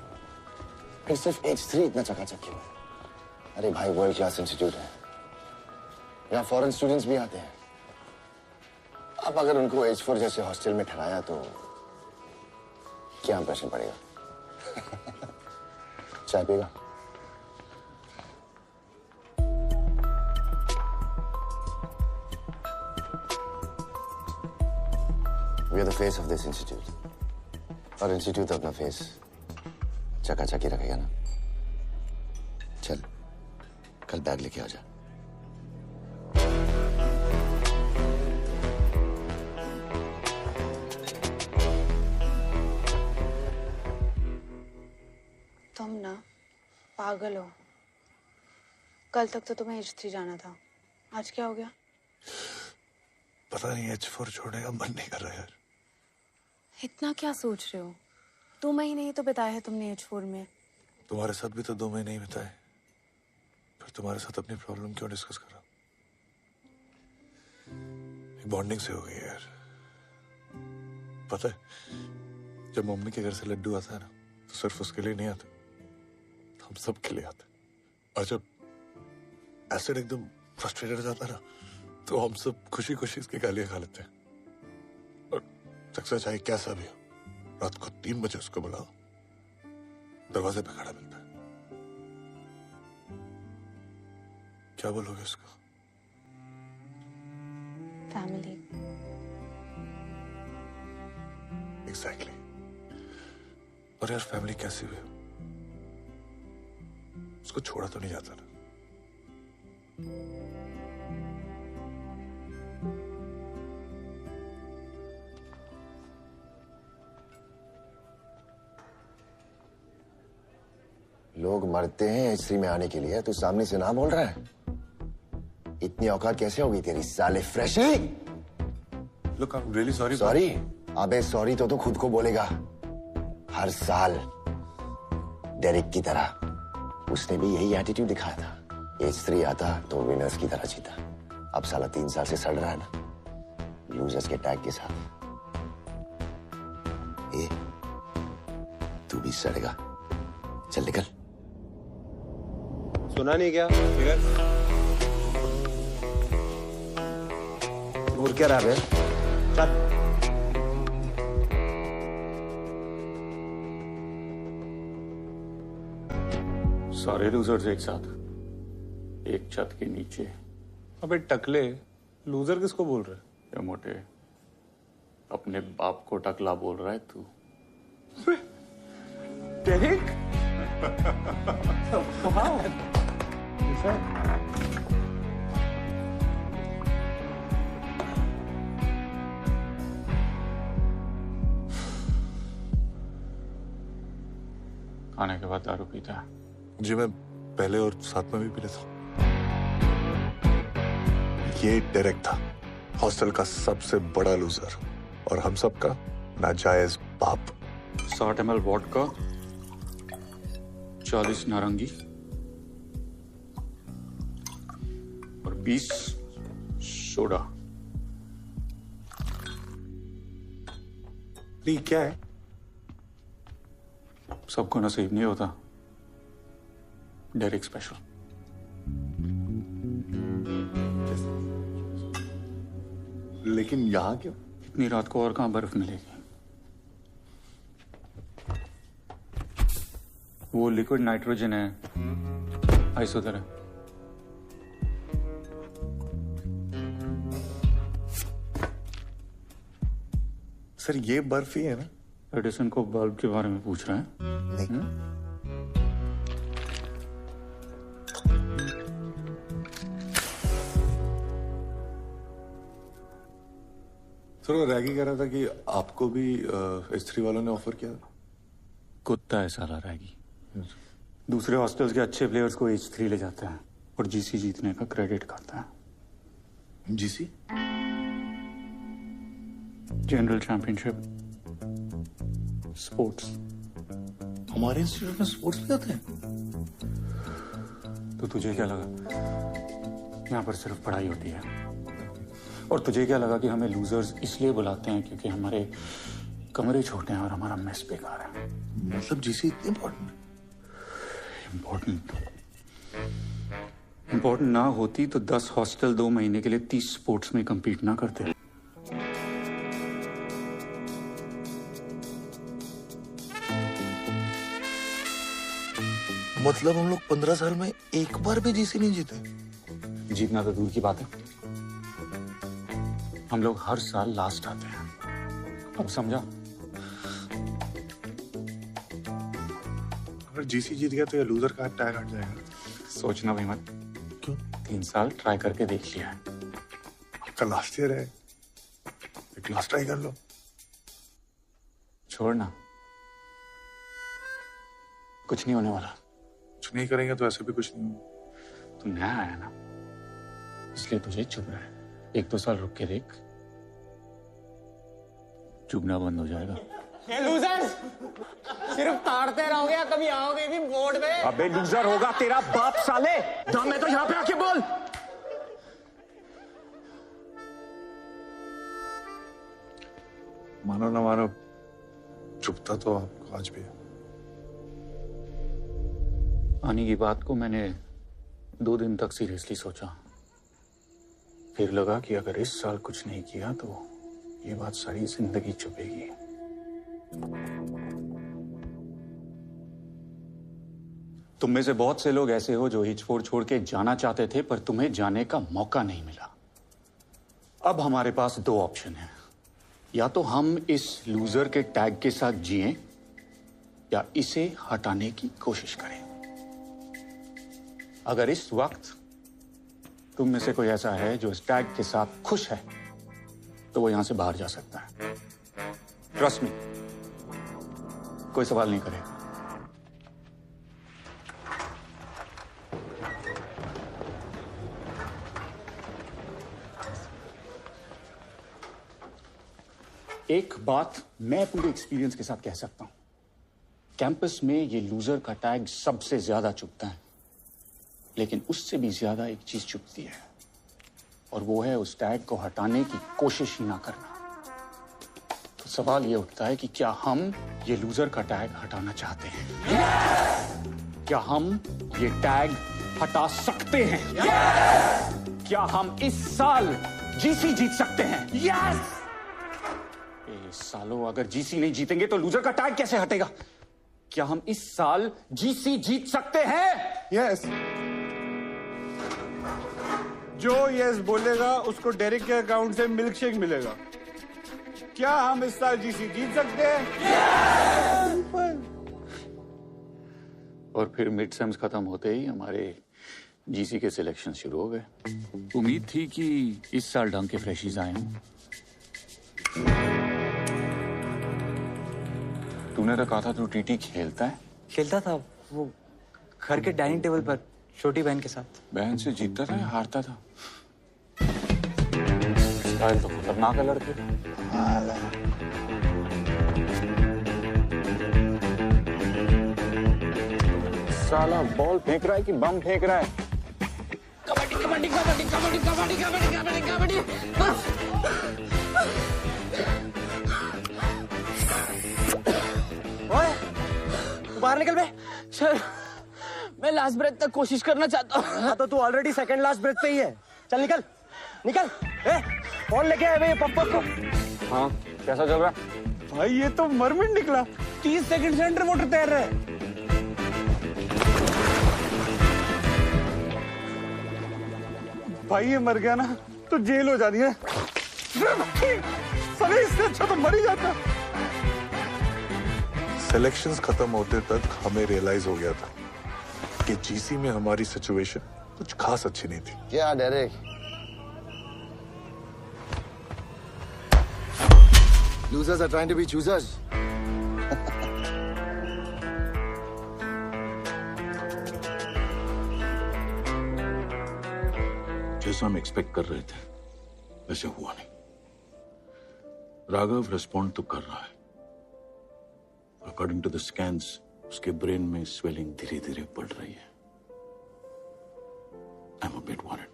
फिर सिर्फ H3 इतना चकाचक क्यों है? अरे भाई, वर्ल्ड क्लास इंस्टीट्यूट है, यहाँ फॉरेन स्टूडेंट्स भी आते हैं। अब अगर उनको H4 जैसे हॉस्टल में ठहराया तो क्या इंप्रेशन पड़ेगा? चाय पिएगा? We are the face of this institute. और इंस्टीट्यूट अपना फेस चकाचक ही रखेगा ना। चल, कल बैग लेके आ जा। तुम ना पागल हो। कल तक तो तुम्हें H3 जाना था, आज क्या हो गया? पता नहीं, H4 छोड़ने का मन नहीं कर रहा यार। इतना क्या सोच रहे हो? 2 महीने ही तो बिताए हैं तुमने H4 में। तुम्हारे साथ भी तो 2 महीने ही बिताए, फिर तुम्हारे साथ अपनी प्रॉब्लम क्यों डिस्कस करा? एक बॉन्डिंग से हो गई यार। पता है, जब मम्मी के घर से लड्डू आता है ना, तो सिर्फ उसके लिए नहीं आता, हम सब के लिए आता है। और जब एसिड एकदम फ्रस्ट्रेटेड हो जाता है ना, तो हम सब खुशी खुशी इसकी गालियां खा लेते हैं। और सक्सेस चाहे कैसा भी हो, रात को 3 बजे उसको बुलाओ, दरवाजे पे खड़ा मिलता है। क्या बोलोगे उसको? फैमिली। एग्जैक्टली। और यार, फैमिली कैसी भी हो, उसको छोड़ा तो नहीं जाता ना। लोग मरते हैं H3 में आने के लिए, तू सामने से ना बोल रहा है? इतनी औकात कैसे होगी तेरी साले freshie? Look, I'm really sorry. Sorry? अबे सॉरी तो खुद को बोलेगा। हर साल डेरिक की तरह उसने भी यही एटीट्यूड दिखाया था। H3 आता तो विनर्स की तरह जीता। अब साला 3 साल से सड़ रहा है ना, लूजर्स के टैग के साथ। ए, तू भी सड़ेगा। चल निकल। सुना नहीं क्या? और क्या रहा है? चल। सारे लूजर्स एक साथ, एक छत के नीचे। अबे टकले, लूजर किसको बोल रहे? या मोटे, अपने बाप को टकला बोल रहा है तू? डेरिक? खाने के बाद दारू पीता है? जी, मैं पहले और साथ में भी पी लेता हूँ। ये डेरेक था, हॉस्टल का सबसे बड़ा लूजर और हम सबका नाजायज बाप। 60 ml वोडका, 40 नारंगी और 20 सोडा। ये क्या है? सबको नसीब नहीं होता, डेरिक स्पेशल। लेकिन यहाँ क्यों? इतनी रात को और कहाँ बर्फ मिलेगी? वो लिक्विड नाइट्रोजन है, आइसोदर है। सर, ये बर्फ ही है ना? एडिसन को बल्ब के बारे में पूछ रहा है? नहीं। सर वो रैगी कह रहा था कि आपको भी H3 वालों ने ऑफर किया। कुत्ता है साला रैगी। दूसरे हॉस्टल्स के अच्छे प्लेयर्स को H3 ले जाता है और जीसी जीतने का क्रेडिट खाता है। जीसी? General championship sports. हमारे इंस्टीट्यूट में स्पोर्ट्स भी होते हैं? तो तुझे क्या लगा यहाँ पर सिर्फ पढ़ाई होती है? और तुझे क्या लगा कि हमें लूजर्स इसलिए बुलाते हैं क्योंकि हमारे कमरे छोटे हैं और हमारा मेस बेकार है? मतलब जीसी इतनी इम्पोर्टेंट ना होती तो 10 हॉस्टल 2 महीने के लिए 30 स्पोर्ट्स में compete ना करते। मतलब हम लोग 15 साल में एक बार भी जीसी नहीं जीते? जीतना तो दूर की बात है, हम लोग हर साल लास्ट आते हैं। अब समझा? अगर जीसी जीत गया तो ये लूजर का टैग हट जाएगा। सोचना भी मत। क्यों? 3 साल ट्राई करके देख लिया है। आपका लास्ट ईयर है, एक लास्ट ट्राई कर लो। छोड़ना, कुछ नहीं होने वाला। कुछ नहीं करेंगे तो ऐसे भी कुछ नहीं होगा। तू नया आया ना, इसलिए तुझे चुभ रहा है। 1-2 साल रुक के देख, चुभना बंद हो जाएगा। लूजर्स, सिर्फ ताड़ते रहोगे या कभी आओगे भी बोर्ड में? अबे लूजर होगा तेरा बाप साले। दम है तो यहाँ पे आके बोल। मानो ना मानो, चुपता तो आपको आज भी है। आने की बात को मैंने 2 दिन तक सीरियसली सोचा, फिर लगा कि अगर इस साल कुछ नहीं किया तो ये बात सारी जिंदगी चुभेगी। तुम में से बहुत से लोग ऐसे हो जो H4 छोड़ के जाना चाहते थे पर तुम्हें जाने का मौका नहीं मिला। अब हमारे पास 2 ऑप्शन हैं, या तो हम इस लूजर के टैग के साथ जिएं या इसे हटाने की कोशिश करें। अगर इस वक्त तुम में से कोई ऐसा है जो इस टैग के साथ खुश है तो वो यहां से बाहर जा सकता है। ट्रस्ट मी, कोई सवाल नहीं करेगा। एक बात मैं पूरे एक्सपीरियंस के साथ कह सकता हूं, कैंपस में ये लूजर का टैग सबसे ज्यादा चुभता है, लेकिन उससे भी ज्यादा एक चीज चुभती है और वो है उस टैग को हटाने की कोशिश ही ना करना। तो सवाल ये उठता है कि क्या हम ये लूजर का टैग हटाना चाहते हैं? क्या हम ये टैग हटा सकते हैं? क्या हम इस साल जीसी जीत सकते हैं? यस! सालों, अगर जीसी नहीं जीतेंगे तो लूजर का टैग कैसे हटेगा? क्या हम इस साल जीसी जीत सकते हैं? यस। जो यस बोलेगा उसको डेरिक के अकाउंट से मिल्क शेक मिलेगा। क्या हम इस साल जीसी जीत सकते हैं? yes! और फिर मिड सेम्स खत्म होते ही हमारे जीसी के सिलेक्शन शुरू हो गए। उम्मीद थी कि इस साल ढंग के फ्रेशीज आए हैं। तूने तो कहा था तू टीटी खेलता है। खेलता था वो घर के डाइनिंग टेबल पर छोटी बहन के साथ। बहन से जीतता था या हारता था? स्टाइल तो खतरनाक है लड़के। साला बॉल फेंक रहा है कि बम फेंक रहा है? कबड्डी कबड्डी कबड्डी कबड्डी कबड्डी कबड्डी कबड्डी कबड्डी। ओए, तू बाहर निकल बे। सर, मैं लास्ट ब्रेथ तक कोशिश करना चाहता हूँ। हाँ तो तू ऑलरेडी सेकंड लास्ट ब्रेथ पे ही है। चल निकल, निकल। ए, कौन लेके आया भाई पप्पा को? हाँ, कैसा चल रहा है? भाई ये तो मरमिट निकला। 30 सेकंड से अंडर वाटर तैर रहा है। भाई ये मर गया ना तो जेल हो जानी है। साले इससे अच्छा तो मर ही जाता। सिलेक्शंस खत्म होते तक हमें रियलाइज हो गया था कि जीसी में हमारी सिचुएशन कुछ खास अच्छी नहीं थी। क्या Derek? Losers are trying to be choosers. जैसा हम एक्सपेक्ट कर रहे थे वैसे हुआ नहीं। राघव रिस्पॉन्ड तो कर रहा है। अकॉर्डिंग टू द स्कैन्स उसके ब्रेन में स्वेलिंग धीरे धीरे बढ़ रही है। I am a bit worried.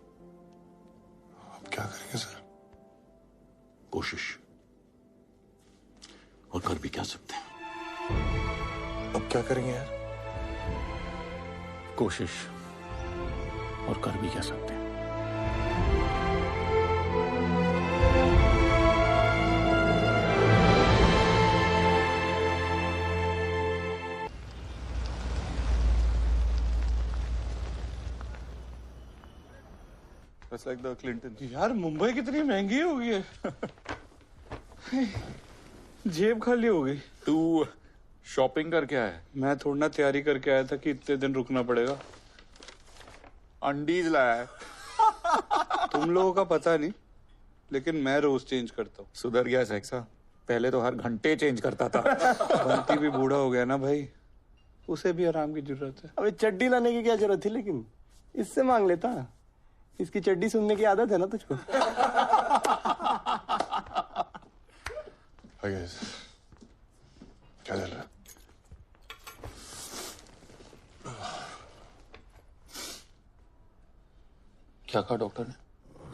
अब क्या करेंगे सर? कोशिश, और कर भी क्या सकते हैं। अब क्या करेंगे यार? कोशिश और कर भी क्या सकते हैं। Just like the Clintons. यार मुंबई कितनी महंगी हो गई है। जेब खाली हो गई। तू शॉपिंग करके आया है? मैं थोड़ा ना तैयारी करके आया था कि इतने दिन रुकना पड़ेगा। अंडीज लाया है। तुम लोगों का पता नहीं, लेकिन मैं रोज चेंज करता हूँ। सुधर गया सेक्सा, पहले तो हर घंटे चेंज करता था। बंटी भी बूढ़ा हो गया ना भाई, उसे भी आराम की जरूरत है। अबे चड्डी लाने की क्या जरूरत थी, लेकिन इससे मांग लेता। इसकी चड्डी सुनने की आदत है ना तुझको। Hi guys. क्या चल रहा है? क्या कहा डॉक्टर ने?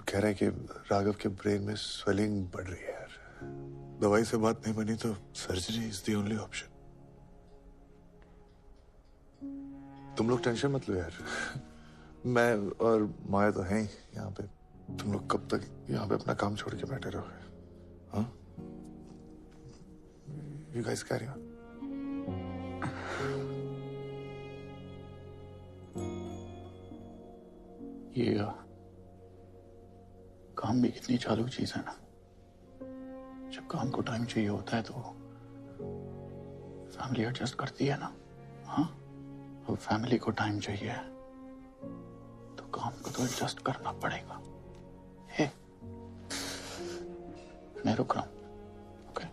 कह रहे हैं कि राघव के ब्रेन में स्वेलिंग बढ़ रही है यार। दवाई से बात नहीं बनी तो surgery is the only option. तुम लोग टेंशन मत लो यार। मैं और माया तो हैं ही यहाँ पे। तुम लोग कब तक यहाँ पे अपना काम छोड़ के बैठे रहोगे? हाँ? You guys carry on. ये काम भी कितनी चालू चीज है ना। जब काम को टाइम चाहिए होता है तो फैमिली एडजस्ट करती है ना। हाँ, अब फैमिली को टाइम चाहिए तो काम को तो एडजस्ट करना पड़ेगा। हे, मैं रुक रहा हूं। ओके?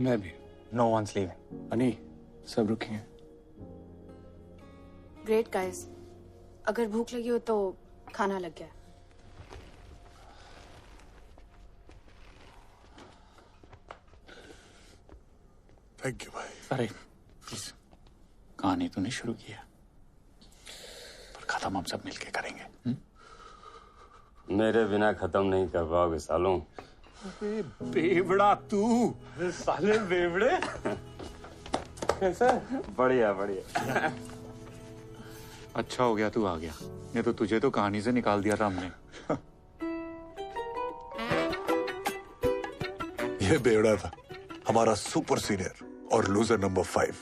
मैं भी। No one's leaving. अनी, सब रुकेंगे। ग्रेट गाइस, अगर भूख लगी हो तो खाना लग गया। थैंक यू भाई। अरे प्लीज, कहानी तो नहीं शुरू किया, पर खत्म हम सब मिलके करेंगे। मेरे बिना खत्म नहीं कर पाओगे सालों। बेवड़ा तू, साले बेवड़े। कैसा? बढ़िया बढ़िया। अच्छा हो गया तू आ गया, नहीं तो तुझे तो कहानी से निकाल दिया था हमने। ये बेवड़ा था, हमारा सुपर सीनियर और लूजर नंबर 5।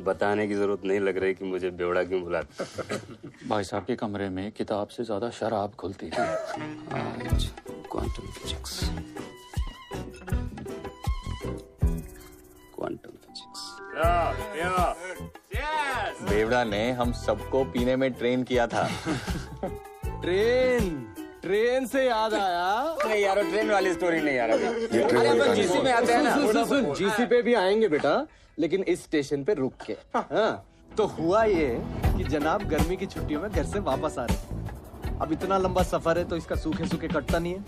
बताने की जरूरत नहीं लग रही कि मुझे बेवड़ा क्यों बुलाते। भाई साहब के कमरे में किताब से ज्यादा शराब खुलती थी। Quantum physics, quantum physics. बेवड़ा ने हम सबको पीने में ट्रेन किया था। ट्रेन से याद आया। नहीं यार, ट्रेन वाली स्टोरी नहीं यार। अरे अपन जीसी में आते हैं ना। सुन, जीसी पे भी आएंगे बेटा, लेकिन इस स्टेशन पे रुक के। हाँ, तो हुआ ये कि जनाब गर्मी की छुट्टियों में घर से वापस आ रहे। अब इतना लंबा सफर है तो इसका सूखे सूखे कटता नहीं है,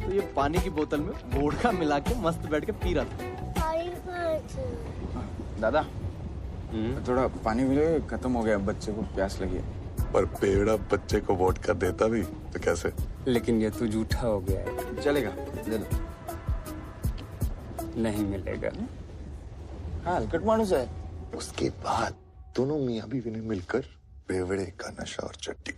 तो ये पानी की बोतल में वोडका मिला के मस्त बैठ के पी रहा था। दादा, थोड़ा पानी मिले, खत्म हो गया, बच्चे को प्यास लगी है। पर बेवड़ा बच्चे को वोट कर देता भी तो कैसे? लेकिन ये तो झूठा हो गया है। चलेगा, दे दो। नहीं मिलेगा। हाँ, हलकट मानुस है। उसके बाद दोनों मियां बीवी ने मिलकर बेवड़े का नशा और चट्टी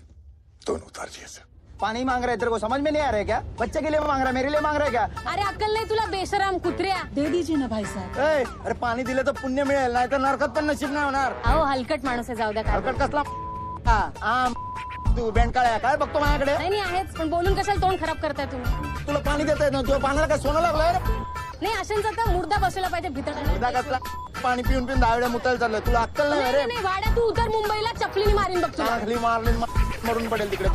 दोनों उतार दिए थे। पानी मांग रहा है, तेरे को समझ में नहीं आ रहा है क्या? बच्चे के लिए मांग रहा है, मेरे लिए मांग रहा है क्या? अरे अक्कल नहीं तुला बेशरम कुत्र्या, दे दीजिए ना भाई साहब। अरे पाणी दिले तर पुण्य मिळेल, नाही तर नरकात पण नशीब नाही होणार. अहो हलकट माणूस आहे, जाऊ द्या. हलकट कसला? तू बेंडकाळ्या काय बघतो माझ्याकडे? नाही आहेच, पण बोलून कशाला तोंड खराब करताय तुम्ही? तुला पाणी देता येत ना, तुझ्या पाण्याला काय सोनं लागलंय रे? नाही, अशांचा तर मुर्दा बसवला पाहिजे भीतर. मुर्दा कसला? पाणी पिऊन पिऊन दहा वेळा मुतायला चाललंय, तुला अक्कल नाही रे? नाही वाड्या, तू उतर मुंबईला, चपलीने मारीन बघ तुला. चपली मारली मरून पडेल तिकडे.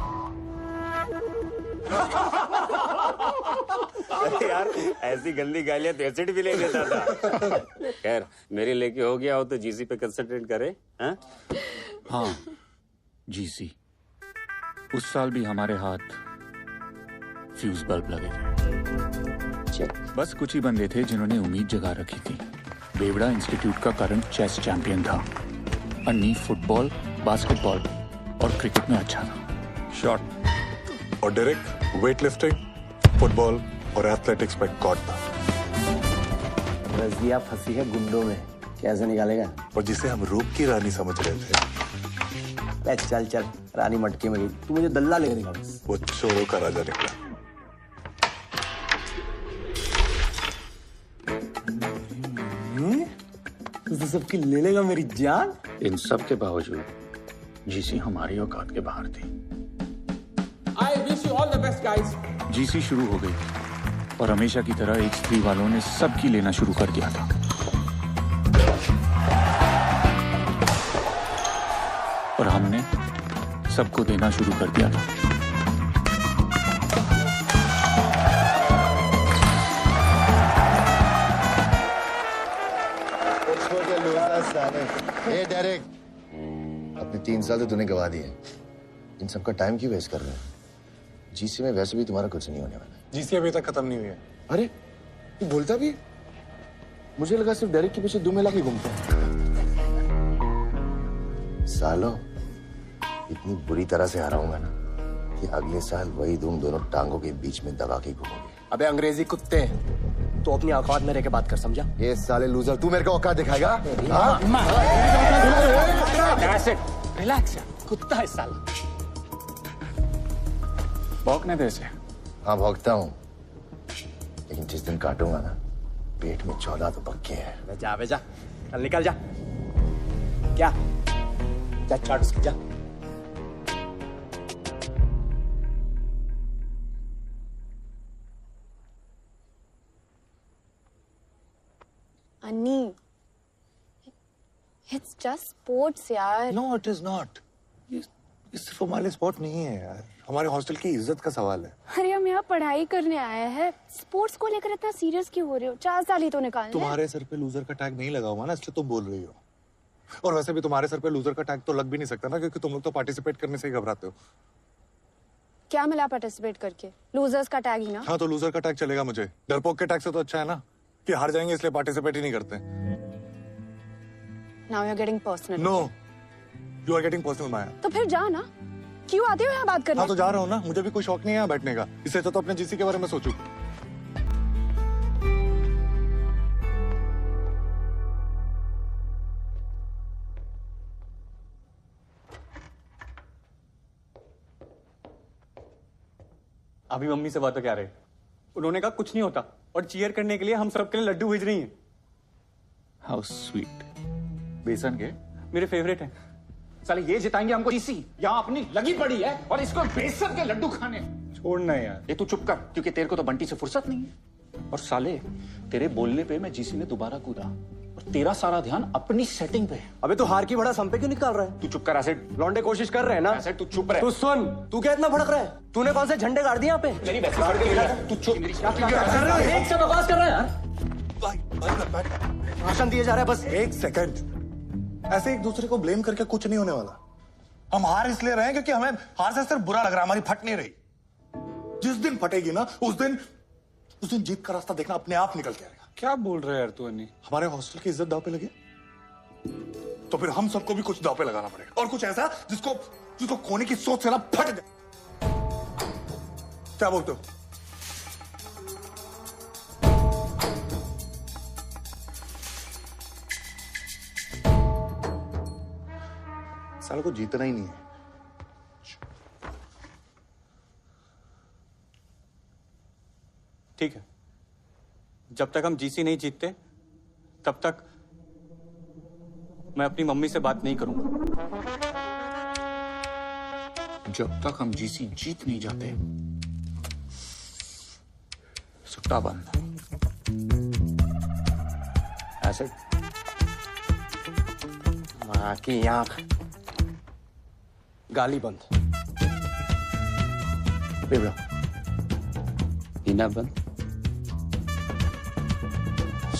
अरे यार ऐसी गंदी गालियां तो एसिड भी ले लेता था। खैर मेरे लेके हो गया हो तो जीसी पे कंसंट्रेट करे। हाँ जीसी, उस साल भी हमारे हाथ फ्यूज बल्ब लगे थे। बस कुछ ही बंदे थे जिन्होंने उम्मीद जगा रखी थी। बेवड़ा इंस्टीट्यूट का करंट चेस चैंपियन था। अन्नी फुटबॉल, बास्केटबॉल और क्रिकेट में अच्छा था। शॉट और डायरेक्ट वेटलिफ्टिंग, फुटबॉल और एथलेटिक्स में गॉड था। रजिया फंसी है गुंडों में, कैसे निकालेगा? और जिसे हम रूप की रानी समझ रहे थे, चल चल रानी मटके में गई। तू मुझे दल्ला लेकर दिखा बस। वो चोरों का राजा निकला। तू सबकी ले लेगा मेरी जान। इन सब के बावजूद जीसी हमारी औकात के बाहर थी। I wish you all the best, guys. GC शुरू हो गई और हमेशा की तरह H3 वालों ने सबकी लेना शुरू कर दिया था। और हमने सबको देना शुरू कर दिया था। डायरेक्ट अपने 3 साल तो तूने गवा दिए, इन सबका टाइम क्यों वेस्ट कर रहे हो? जीसी में वैसे भी तुम्हारा कुछ नहीं होने वाला। जीसी अभी तक खत्म नहीं हुई है। अरे तू बोलता भी? मुझे लगा सिर्फ डायरेक्ट के पीछे 2 मिला के घूमता है। सालों इतनी बुरी तरह से हराऊंगा ना कि अगले साल वही तुम दोनों टांगों के बीच में दबा के घूमोगे। अबे अंग्रेजी कुत्ते, तो अपनी औकात में रह के बात कर, समझा? ये साले लूजर, तू मेरे को औकात दिखाएगा? रिलैक्स यार, कुत्ता है साला। भौंकने दे से। हाँ भौंकता हूँ, लेकिन जिस दिन काटूंगा ना पेट में 14 तो पक्के हैं। जा बे जा, चल निकल जा। क्या? जा चाट उसकी, जा। अन्नी, it's just sports यार। No, it is not. ये सिर्फ हमारे स्पोर्ट नहीं है यार, हमारे हॉस्टल की इज्जत का सवाल है। अरे हम यहाँ पढ़ाई करने आए हैं, स्पोर्ट्स को लेकर इतना सीरियस क्यों हो रहे हो? 4 साल ही तो निकालने। तुम्हारे सर पे लूजर का टैग नहीं लगा हुआ ना, इसलिए तुम बोल रही हो। और वैसे भी तुम्हारे सर पे लूजर का टैग तो लग भी नहीं सकता ना, क्योंकि तुम लोग तो पार्टिसिपेट करने से ही घबराते हो। क्या मिला पार्टिसिपेट करके? लूजर्स का टैग ही ना। हाँ तो लूजर का टैग चलेगा मुझे। डरपोक के टैग से तो अच्छा है ना कि हार जाएंगे इसलिए पार्टिसिपेट ही नहीं करते। Now you're getting personal. No, you are getting personal, माया। तो फिर जा ना, क्यों आते हो यहाँ बात करने? हाँ तो जा रहा हूँ ना, मुझे भी कोई शौक नहीं है यहाँ बैठने का, इससे तो अपने जीसी के बारे में सोचूं। अभी मम्मी से बात क्या रहे? उन्होंने कहा कुछ नहीं होता और चीयर करने के लिए हम सबके लिए लड्डू भेज रही हैं। How sweet. बेसन के मेरे फेवरेट हैं। साले ये जिताएंगे हमको जीसी, यहाँ अपनी लगी पड़ी है और इसको बेसन के लड्डू खाने। छोड़ना यार। ये तू चुप कर, क्योंकि तेरे को तो बंटी से फुर्सत नहीं है। और साले तेरे बोलने पे मैं जीसी में दोबारा कूदा और तेरा सारा ध्यान अपनी सेटिंग पे है। अबे तू हार की बड़ा सम पे क्यों निकाल रहा है? तू चुप कर एसिड। लौंडे कोशिश कर रहे हैं ना? एसिड तू चुप रह। तू सुन, तू क्या इतना भड़क रहा है? तूने कौन से झंडे गाड़ दिए यहाँ पे? मेरी वैसे फाड़ के गिरा। तू चुप। एक से बकवास कर रहा है यार। भाषण दिए जा रहा है बस। एक सेकंड, ऐसे एक दूसरे को ब्लेम करके कुछ नहीं होने वाला। हम हार इसलिए रहे हैं क्योंकि हमें हार से सिर्फ बुरा लग रहा है, हमारी फट नहीं रही। जिस दिन फटेगी ना उस दिन जीत का रास्ता देखना अपने आप निकल के आएगा। क्या बोल रहे यार तू अन्नी? हमारे हॉस्टल की इज्जत दांव पे लगी तो फिर हम सबको भी कुछ दांव पे लगाना पड़ेगा, और कुछ ऐसा जिसको खोने की सोच से ना फट जाए। क्या बोलते हो? सालों को जीतना ही नहीं है। ठीक है, जब तक हम जीसी नहीं जीतते तब तक मैं अपनी मम्मी से बात नहीं करूंगा। जब तक हम जीसी जीत नहीं जाते सुट्टा बंद। एसिड माँ की आंख, गाली बंद। बेवड़ा पीना बंद।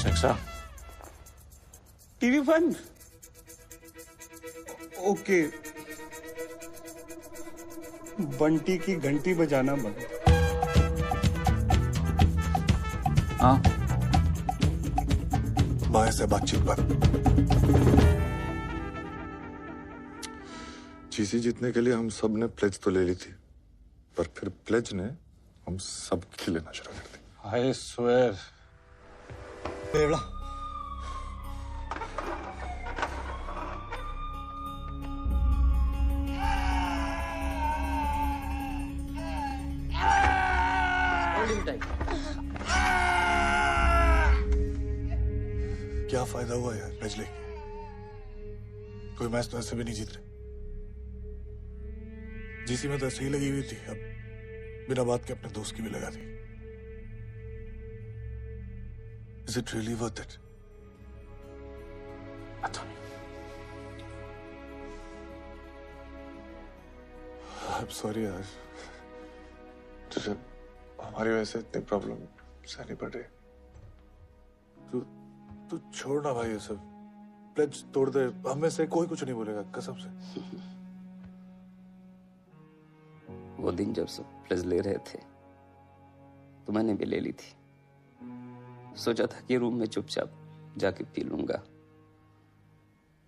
सेक्सा टीवी बंद। ओके, बंटी की घंटी बजाना बंद। हाँ, माया से बातचीत बंद। जीसी जीतने के लिए हम सब ने प्लेज तो ले ली थी, पर फिर प्लेज ने हम सब की लेना शुरू कर दी। I swear. देवड़ा, क्या फायदा हुआ यार प्लेज लेके? कोई मैच तो ऐसे भी नहीं जीत रहे। जीसी में तो ऐसे ही लगी हुई थी, अब बिना बात के अपने दोस्त की भी लगा दी। Is it really worth it? पता नहीं। I'm sorry यार, तुझे हमारी वजह से इतनी प्रॉब्लम सहनी पड़ रही। तू छोड़ ना भाई ये सब, प्लेज तोड़ दे, हमें से कोई कुछ नहीं बोलेगा कसम से। वो दिन जब सब प्लेज ले रहे थे तो मैंने भी ले ली थी। सोचा था कि रूम में चुपचाप जाके पी लूंगा,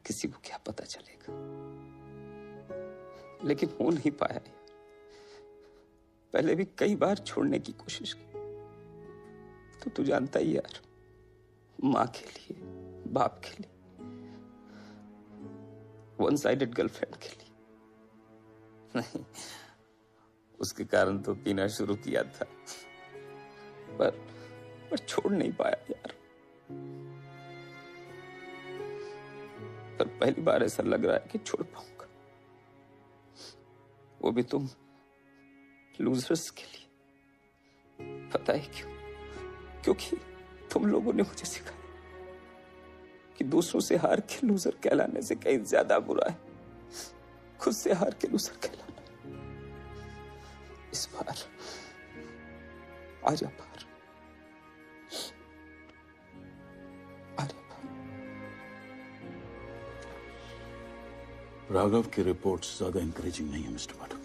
किसी को क्या पता चलेगा, लेकिन हो नहीं पाया यार। पहले भी कई बार छोड़ने की कोशिश की, तो तू जानता ही यार, माँ के लिए, बाप के लिए, वन साइडेड गर्लफ्रेंड के लिए नहीं, उसके कारण तो पीना शुरू किया था, पर छोड़ नहीं पाया यार। पर पहली बार ऐसा लग रहा है कि छोड़ पाऊंगा, वो भी तुम लूजर्स के लिए। पता है क्यों? क्योंकि तुम लोगों ने मुझे सिखाया कि दूसरों से हार के लूजर कहलाने से कहीं ज्यादा बुरा है खुद से हार के लूजर कहलाना। इस बार आजा बाहर, राघव की रिपोर्ट्स ज्यादा इंकरेजिंग नहीं है मिस्टर पाठक।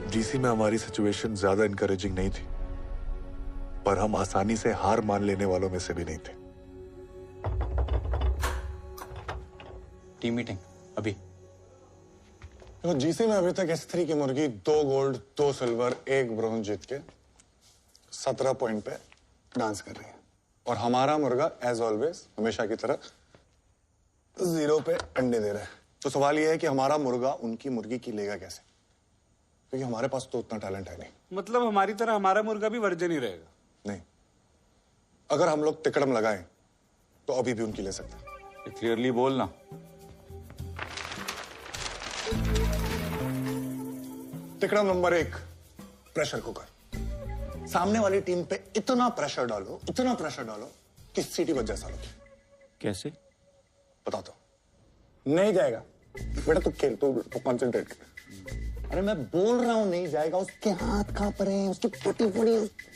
जीसी में हमारी सिचुएशन ज्यादा इनकरेजिंग नहीं थी, पर हम आसानी से हार मान लेने वालों में से भी नहीं थे। टीम मीटिंग अभी। तो जीसी में अभी तक S3 की मुर्गी 2 गोल्ड 2 सिल्वर 1 ब्रॉन्ज जीत के 17 पॉइंट पे डांस कर रही है, और हमारा मुर्गा एज ऑलवेज हमेशा की तरह 0 पे अंडे दे रहा है। तो सवाल यह है कि हमारा मुर्गा उनकी मुर्गी की लेगा कैसे, क्योंकि हमारे पास तो उतना टैलेंट है नहीं। मतलब हमारी तरह हमारा मुर्गा भी वर्जन ही रहेगा? नहीं, अगर हम लोग तिकड़म लगाएं तो अभी भी उनकी ले सकते हैं। क्लियरली बोलना। तिकड़म नंबर 1, प्रेशर कुकर। सामने वाली टीम पे इतना प्रेशर डालो कि सीटी बज जाए सालों की। कैसे? बताता हूं। नहीं जाएगा बेटा, तू खेल, तू कंसंट्रेट कर। अरे मैं बोल रहा हूं नहीं जाएगा, उसके हाथ कांप रहे हैं, उसकी फटी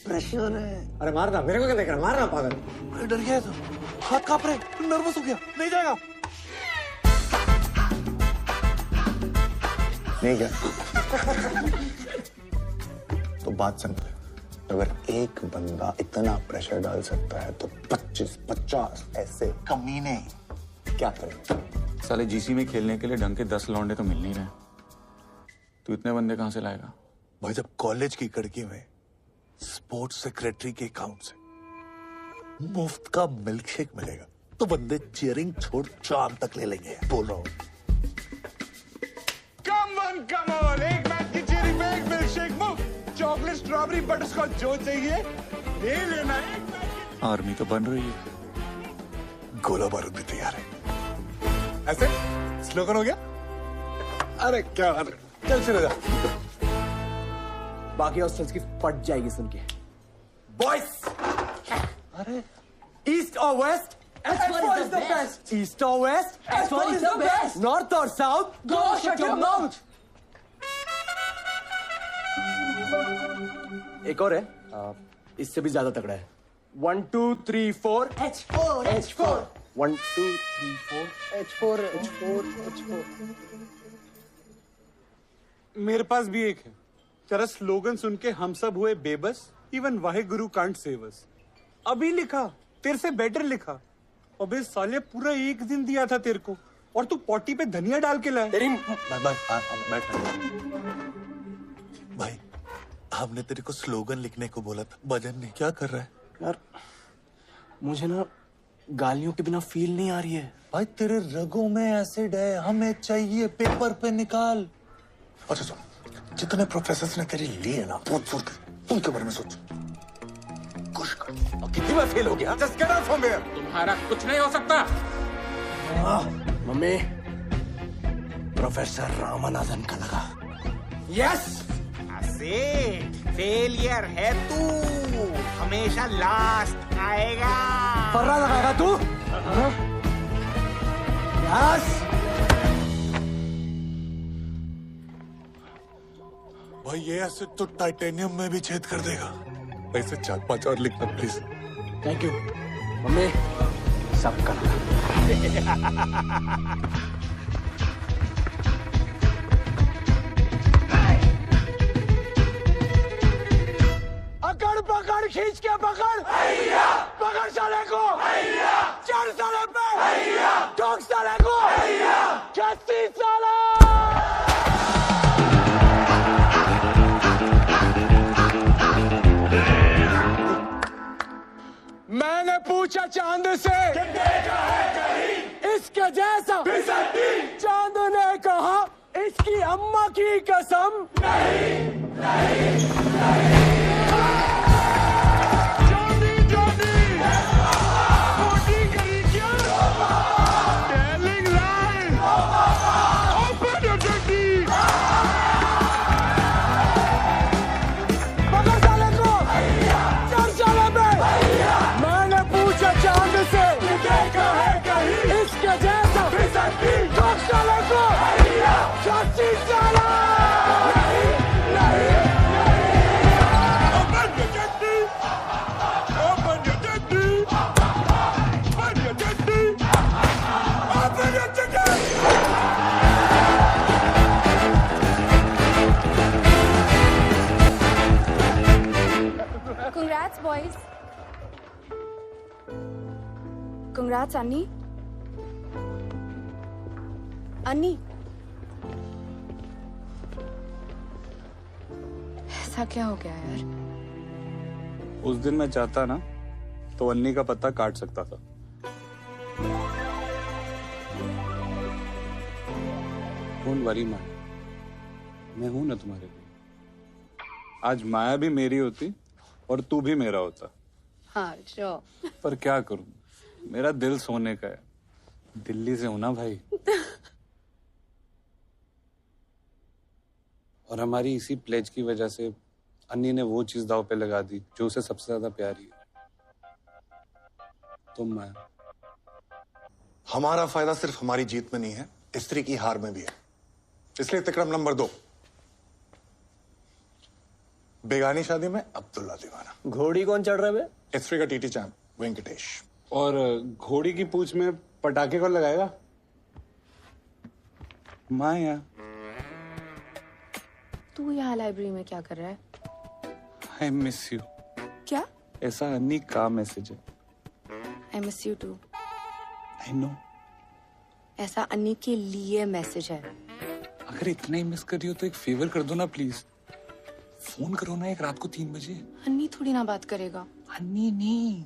प्रेशर है। अरे मारना, मेरे को क्या देख रहा, मारना पागल। अरे डर गया तो हाथ कांप रहे, नर्वस हो गया, नहीं जाएगा। नहीं गया तो बात समझ, अगर एक बंदा इतना प्रेशर डाल सकता है तो 25-50 ऐसे कमीने क्या करेंगे? साले जीसी में खेलने के लिए ढंग के 10 लौंडे तो मिल नहीं रहे, तू इतने बंदे कहां से लाएगा? भाई जब कॉलेज की कड़की में स्पोर्ट्स सेक्रेटरी के अकाउंट से मुफ्त का मिल्क शेक मिलेगा तो बंदे चीयरिंग छोड़ चांद तक ले लेंगे, बोल रहा हूं। कम ऑन, एक मैच की चीयरिंग में एक मिल्क शेक मुफ्त, चॉकलेट स्ट्रॉबेरी बटरस्कॉच जो चाहिए ले लेना है। आर्मी तो बन रही है, गोला बारूद भी तैयार है। ऐसे स्लोगन हो गया। अरे क्या बात है, चल शुरू जा। बाकी हॉस्टल्स की फट जाएगी सुन के। बॉयज, अरे ईस्ट और waste H4 is the best. East or west? H4 is the best. North or south? Go shut your mouth. एक और है, इससे भी ज्यादा तगड़ा है। 1 2 3 4 H4 H4 1 2 3 4 H4 H4 H4। मेरे पास भी एक है। तेरा स्लोगन सुन के हम सब हुए बेबस। Even Waheguru can't save us. अभी लिखा, तेरे से बेटर लिखा। अबे साले पूरा एक दिन दिया था तेरे को और तू पॉटी पे धनिया डाल के लाया। बैठ। भाई हमने तेरे को स्लोगन लिखने को बोला था, भजन नहीं। क्या कर रहा है यार? मुझे ना गालियों के बिना फील नहीं आ रही है। भाई तेरे रगों में एसिड है, हमें चाहिए पेपर पे निकाल। अच्छा सुन, जितने प्रोफेसर ने तेरे लिए ना बहुत जोर के, उनके बारे में सोच। खुश कर। कितनी बार फेल हो गया? Just get out from here. तुम्हारा कुछ नहीं हो सकता। मम्मी, प्रोफेसर रामानुजन का लगा। यस फेलियर है तू, हमेशा लास्ट आएगा। पर्रा लगाएगा तू? यस। भाई ये एसिड तो टाइटेनियम में भी छेद कर देगा। ऐसे 4-5 और लिखना प्लीज। थैंक यू मम्मी, सब करना। अकड़ पकड़ खींच के पकड़, पकड़ साले को, चढ़ साले पे, ठोक साले को, कैसी साला। मैंने पूछा चांद से इसके जैसा, चांद ने कहा इसकी अम्मा की कसम नहीं, नहीं, नहीं। Congrats, boys. Congrats, Annie. Annie. ऐसा क्या हो गया यार? उस दिन मैं चाहता ना तो अन्नी का पत्ता काट सकता था। डोंट वरी माया, मैं हूं ना तुम्हारे लिए। आज माया भी मेरी होती और तू भी मेरा होता। हाँ जो। पर क्या करूं, मेरा दिल सोने का है। दिल्ली से हूं ना भाई। और हमारी इसी प्लेज की वजह से अन्नी ने वो चीज दाव पे लगा दी जो उसे सबसे ज्यादा प्यारी है, तुम माया। हमारा फायदा सिर्फ हमारी जीत में नहीं है, स्त्री की हार में भी है। इसलिए तिक्रम नंबर 2, बेगानी शादी में अब्दुल्ला दीवाना। घोड़ी कौन चढ़ रहा है? स्त्री का टीटी चैंप वेंकटेश। और घोड़ी की पूंछ में पटाखे कौन लगाएगा? माया। तू यहाँ लाइब्रेरी में क्या कर रहा है? I miss you. क्या? ऐसा अन्नी का मैसेज है। I miss you too. I know. ऐसा अन्नी के लिए मैसेज है। अगर इतना ही मिस कर रही हो तो एक फेवर कर दो ना प्लीज। फोन करो ना एक रात को 3 बजे। अन्नी थोड़ी ना बात करेगा। अन्नी नहीं,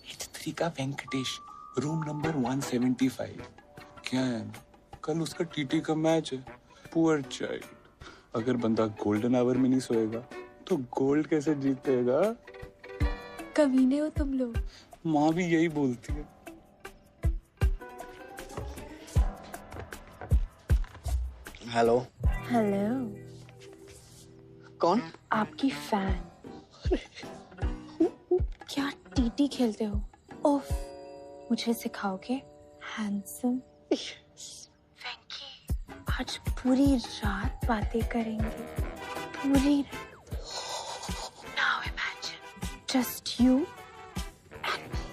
H3 का वेंकटेश, रूम नंबर 175। क्या है, कल उसका टीटी का मैच है। Poor child. अगर बंदा गोल्डन आवर में नहीं सोएगा तो गोल्ड कैसे जीतेगा? कमीने हो तुम लोग। माँ भी यही बोलती है। हेलो। हेलो। कौन? आपकी फैन। क्या टीटी खेलते हो? ओफ, मुझे सिखाओगे हैंडसम? वेंकी, आज पूरी रात बातें करेंगे, पूरी रात। Now imagine just you and me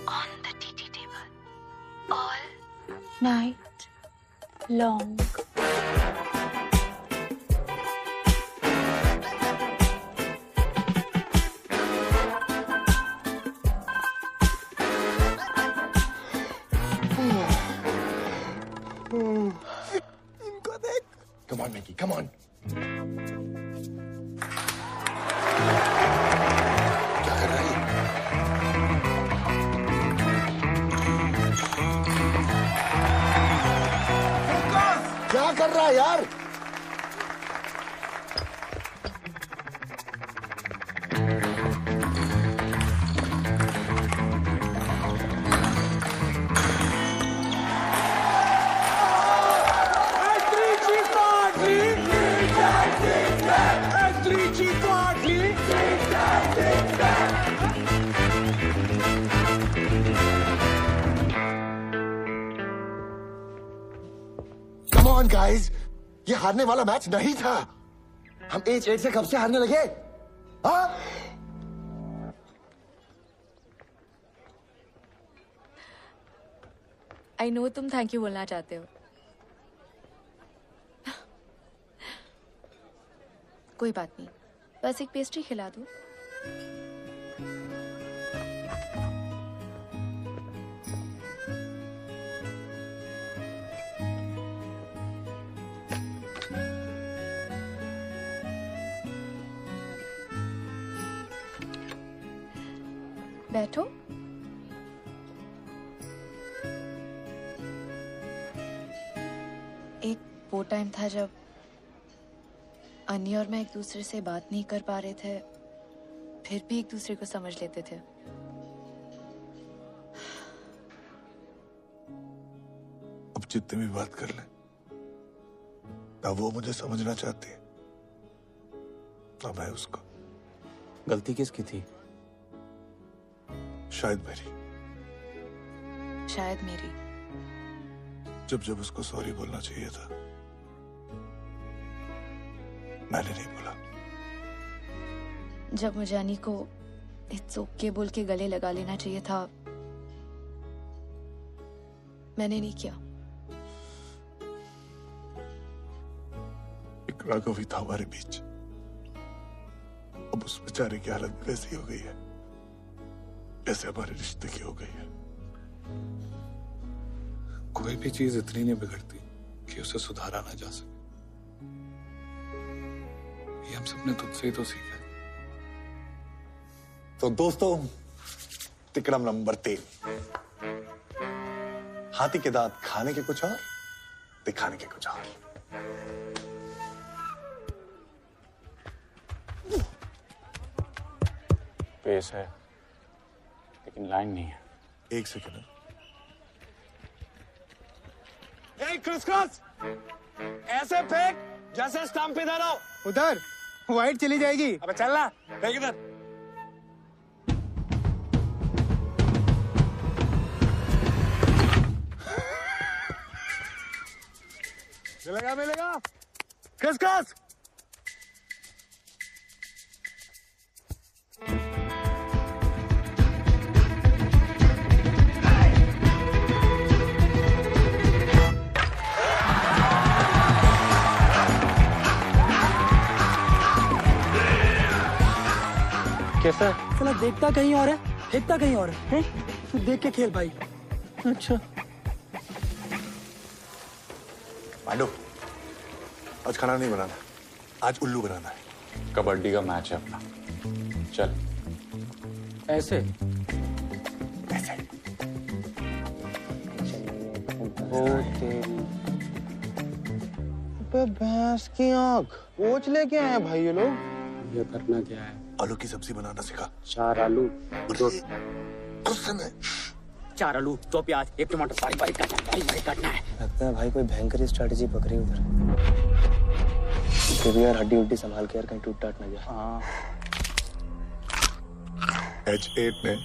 on the tea table all night long. Come on, Mickey, come on. क्या कर रहा है? क्या कर रहा है यार? Come on, guys. ये हारने वाला मैच नहीं था। हम 8-8 से कब से हारने लगे? हाँ? आई नो तुम थैंक यू बोलना चाहते हो। कोई बात नहीं, बस एक पेस्ट्री खिला दो। बैठो। एक वो टाइम था जब अन्नी और मैं एक दूसरे से बात नहीं कर पा रहे थे, फिर भी एक दूसरे को समझ लेते थे। अब जितने भी बात कर ले, ना वो मुझे समझना चाहती है, ना मैं उसको। गलती किसकी थी? शायद मेरी। शायद मेरी। जब जब उसको सॉरी बोलना चाहिए था, मैंने नहीं बोला। जब मुझे अन्नी को इट्स ओके बोल के गले लगा लेना चाहिए था, मैंने नहीं किया। एक राघव ही था हमारे बीच, अब उस बेचारे की हालत वैसी हो गई है जैसे हमारे रिश्ते की हो गई है। कोई भी चीज इतनी नहीं बिगड़ती कि उसे सुधारा ना जा सके। ये हम सबने तुझसे ही तो सीखा है। तो दोस्तों, तिक्रम नंबर 3, हाथी के दांत खाने के कुछ और, दिखाने के कुछ और। पेस है लेकिन लाइन नहीं है। एक सेकंड। क्रिस ऐसे फेंक जैसे स्टंप इधर हो। उधर वाइट चली जाएगी। अबे चल ना, फेंक इधर। मिलेगा मिलेगा। क्रिस कैसा? साला देखता कहीं और है, फेंकता कहीं और है। तू देख के खेल भाई। अच्छा पांडु, आज खाना नहीं बनाना, आज उल्लू बनाना है। कबड्डी का मैच है अपना, चल। ऐसे ऐसे भैंस की आंख कोच लेके आए भाई ये लोग। ये करना क्या है? आलू की सब्जी बनाना सिखा। 4 आलू, 2 गुस्से में 4 आलू, 2 प्याज, 1 टमाटर, बारी काटना है। लगता है भाई कोई भयंकर स्ट्रेटजी पकड़ी उधर। फिर यार हड्डी उड्डी संभाल के यार, कहीं टूट टाट ना जाए। H8 ने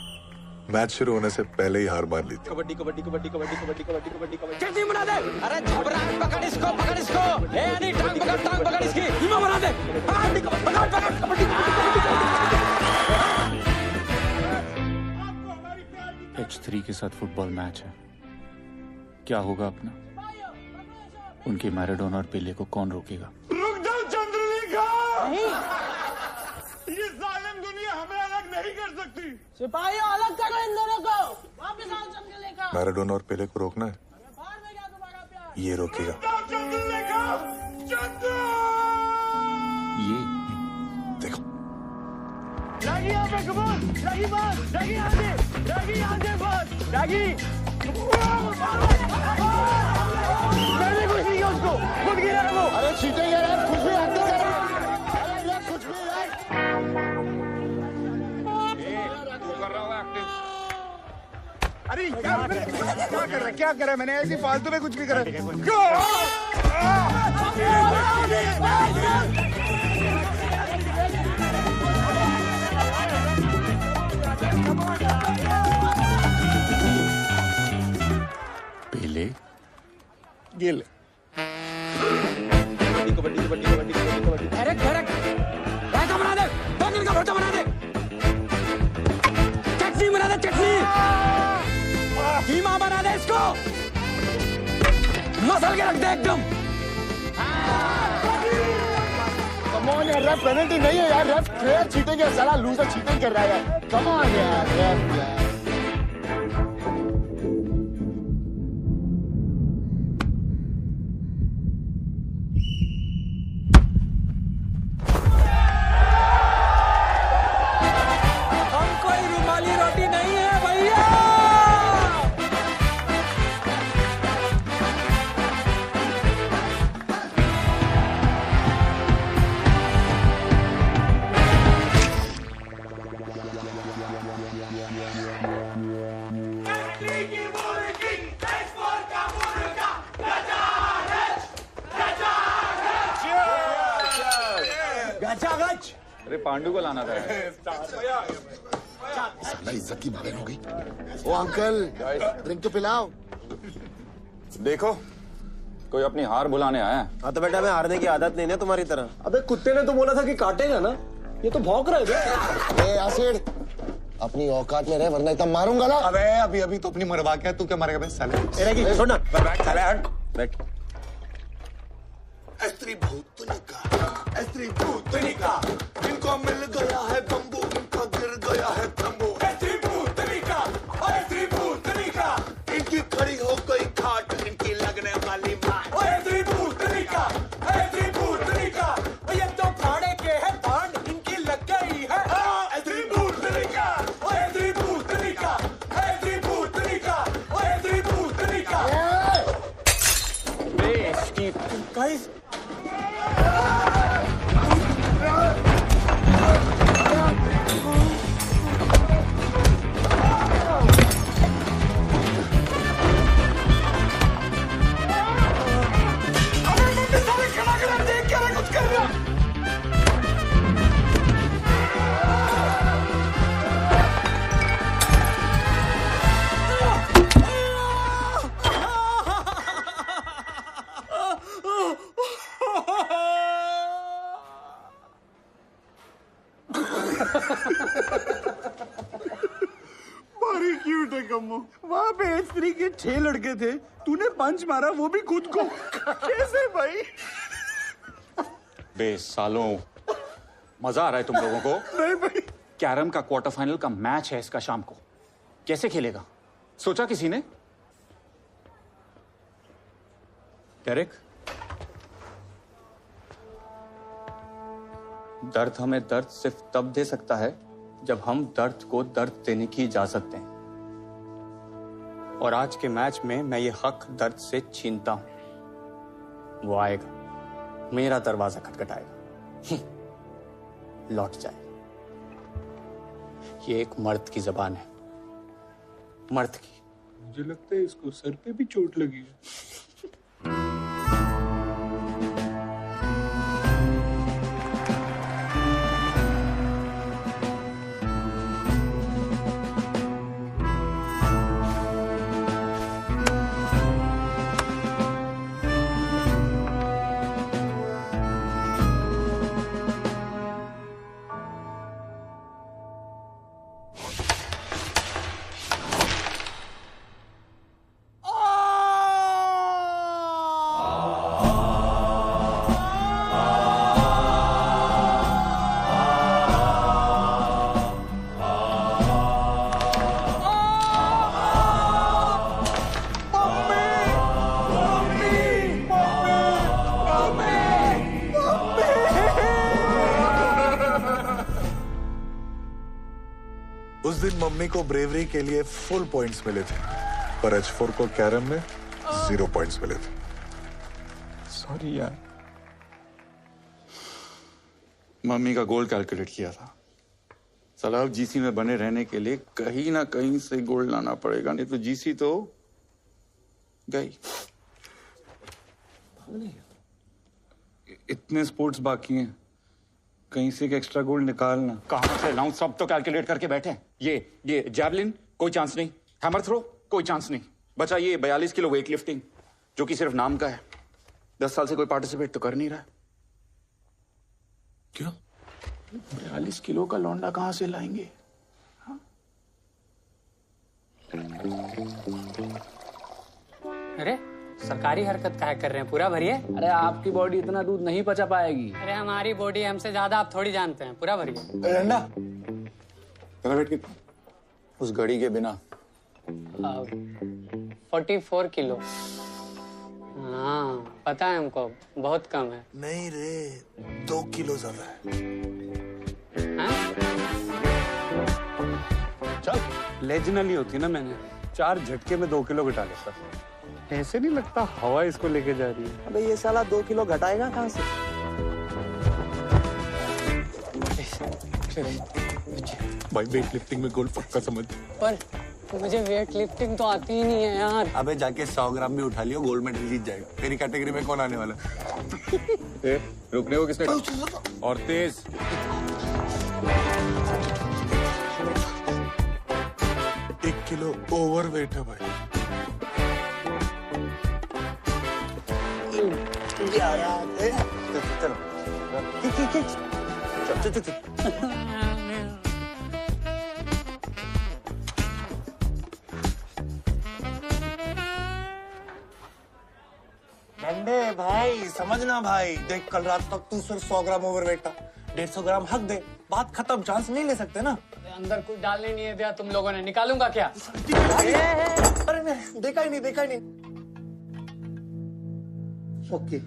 मैच शुरू होने से पहले ही हार मान ली थी। कबड्डी कबड्डी कबड्डी कबड्डी कबड्डी कबड्डी कबड्डी कबड्डी चटनी बना दे। अरे झबरा पकड़ इसको ए यानी टांग पकड़ इसकी हीमा बना दे। पकड़ कबड्डी H3 के साथ फुटबॉल मैच है, क्या होगा अपना? उनके मैराडोना और पेले को कौन रोकेगा? रुक जाओ चंद्रलेखा, ये जालिम दुनिया हमें अलग नहीं कर सकती। सिपाहियों अलग करो इन दोनों को। वापस आओ चंद्रलेखा। मैराडोना और पेले को रोकना है, ये रोकेगा। ये देखो रागी यहाँ पे कमान, रागी बात, रागी आगे बस, रागी। मैंने कुछ नहीं किया उसको, खुद गिरा है वो। अरे चीटिंग यार, कुछ भी एक्टिंग कर रहा है। अरे यार कुछ भी यार। कर रहा हूँ एक्टिंग। अरे क्या कर रहा है? मैंने ऐसी फालतू में कुछ भी करा। पेले गिल कबड्डी कबड्डी कबड्डी कबड्डी कबड्डी। अरे रायता बना दे, बैंगन का भरता बना दे, चटनी बना दे, चटनी कीमा बना दे, इसको मसल के रख दे एकदम। कम ऑन यार, रेफ पेनल्टी नहीं है यार, रेफ प्लेयर चीटिंग है, साला लूजर चीटिंग कर रहा है यार। कम ऑन यार, रेफ अरे पांडु को लाना था। साला इज्जत की भागन हो गई। ओ अंकल, ड्रिंक तो पिलाओ। देखो, कोई अपनी हार बुलाने आया है। हाँ तो बेटा, मैं हारने की आदत नहीं है तुम्हारी तरह। अबे कुत्ते ने तो बोला था कि काटेगा ना, ये तो भौंक रहा है। ए आसिड, अपनी औकात में रहे वरना इतना मारूंगा ना। अबे अभी तो अपनी मरवा के तू क्या मारेगा बे साले? छोड़ना। साले हट। बैठ। स्त्री भूतनिका, इनको मिल गया है बम्बू, इनका गिर गया है तंबू। स्त्री भूतनिका, इनकी खड़ी हो गई खाट, इनकी लगने वाली मार। स्त्री भूतनिका, ये तो फाड़े के है बाण, इनकी लग गई है। स्त्री भूतनिका, गाइस बड़ी क्यूट है कम्मो। वहाँ पे H3 के 6 लड़के थे, तूने पंच मारा, वो भी खुद को। कैसे भाई? बे सालों, मजा आ रहा है तुम लोगों को? नहीं भाई। कैरम का क्वार्टर फाइनल का मैच है इसका शाम को, कैसे खेलेगा सोचा किसी ने? डेरेक, दर्द हमें दर्द सिर्फ तब दे सकता है जब हम दर्द को दर्द देने की इजाजत दें। और आज के मैच में मैं ये हक दर्द से छीनता हूं। वो आएगा, मेरा दरवाजा खटखटाएगा, लौट जाएगा। ये एक मर्द की जबान है, मर्द की। मुझे लगता है इसको सर पे भी चोट लगी है। उस दिन मम्मी को ब्रेवरी के लिए फुल पॉइंट्स मिले थे, पर H4 को कैरम में 0 पॉइंट्स मिले थे। सॉरी यार, मम्मी का गोल कैलकुलेट किया था। साला अब जीसी में बने रहने के लिए कहीं ना कहीं से गोल्ड लाना पड़ेगा, नहीं तो जीसी तो गई। इतने स्पोर्ट्स बाकी हैं, कहीं से एक एक्स्ट्रा गोल्ड निकालना। कहां से लाऊं? सब तो कैलकुलेट करके बैठे हैं। ये जैवलिन कोई चांस नहीं, हैमर थ्रो कोई चांस नहीं, बचा ये 42 किलो वेट लिफ्टिंग जो कि सिर्फ नाम का है। 10 साल से कोई पार्टिसिपेट तो कर नहीं रहा। क्यों? 42 किलो का लौंडा कहां से लाएंगे? अरे सरकारी हरकत काहे कर रहे हैं, पूरा भरिए। अरे आपकी बॉडी इतना दूध नहीं पचा पाएगी। अरे हमारी बॉडी हमसे ज्यादा आप थोड़ी जानते हैं, पूरा भरिए। तेरा वेट कितना? उस घड़ी के बिना 44 किलो। हाँ पता है हमको, बहुत कम है। नहीं रे, 2 किलो ज्यादा है। चल लेजनली होती ना, मैंने 4 झटके में 2 किलो घटा लेता। ऐसे नहीं लगता हवा इसको लेके जा रही है। अबे ये साला 2 किलो घटाएगा कहाँ से? भाई वेट लिफ्टिंग में गोल्ड पक्का समझ। पर मुझे वेट लिफ्टिंग तो आती ही नहीं है यार। अबे जाके 100 ग्राम भी उठा लियो, गोल्ड मेडल जीत जाएगा। तेरी कैटेगरी में कौन आने वाला? रुकने को किसने? और तेज। 1 किलो ओवर वेट है भाई। डंडे भाई समझना भाई, देख कल रात तक तू सिर्फ 100 ग्राम ओवर वेट था, 150 ग्राम हक दे, बात खत्म। चांस नहीं ले सकते ना। अंदर कुछ डालने नहीं है दिया तुम लोगों ने, निकालूंगा क्या? अरे नहीं, देखा ही नहीं। ओके।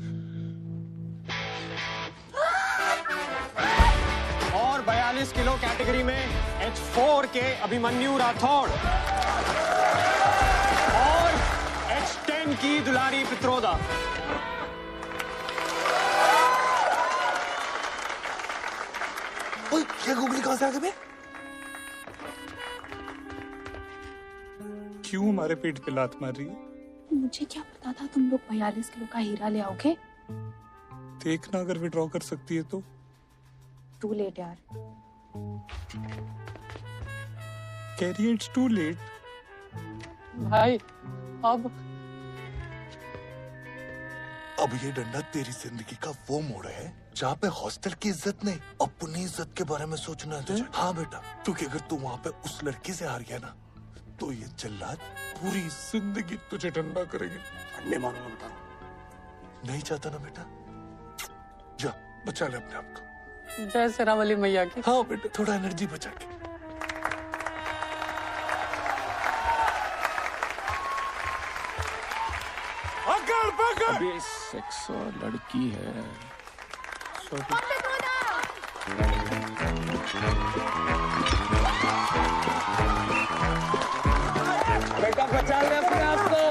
और 42 किलो कैटेगरी में H4 के अभिमन्यु राठौड़ और H10 की दुलारी पित्रोदा। ओए, ये गुगली कहां से आ गए बे? क्यों हमारे पेट पे लात मार रही है? मुझे क्या पता था तुम लोग 42 किलो का हीरा ले आओगे। देखना अगर विड्रॉ कर सकती है तो। टू लेट यार। Kerry it's too late. भाई अब ये डंडा तेरी जिंदगी का वो मोड़ है जहाँ पे हॉस्टल की इज्जत नहीं, अपनी इज्जत के बारे में सोचना है तुझे। हाँ बेटा, क्योंकि अगर तू वहाँ पे उस लड़की से हार गया ना, तो ये जल्लाद पूरी जिंदगी तुझे ठंडा करेंगे। अंडे मारूंगा बता। नहीं चाहता ना बेटा, जा बचा ले अपने आप को। जय शेरावाली मैया की। हाँ बेटा, थोड़ा एनर्जी बचा के। अबे सेक्स और लड़की है। बेटा बचा ले अपने आप को।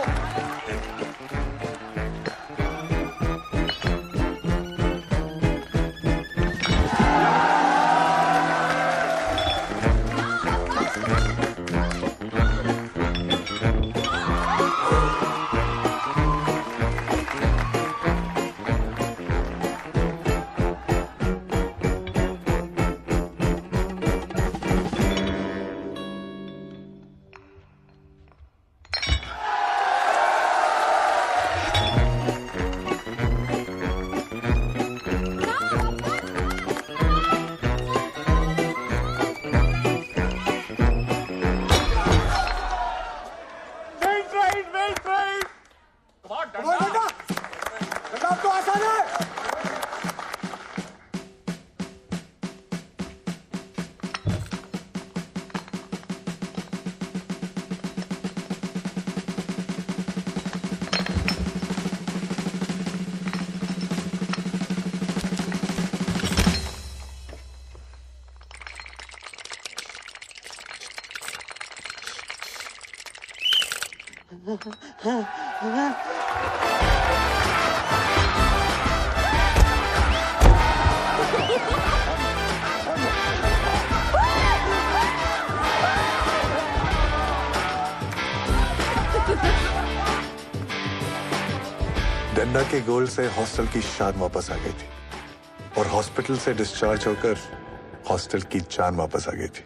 डंडा के गोल से हॉस्टल की शान वापस आ गई थी और हॉस्पिटल से डिस्चार्ज होकर हॉस्टल की जान वापस आ गई थी।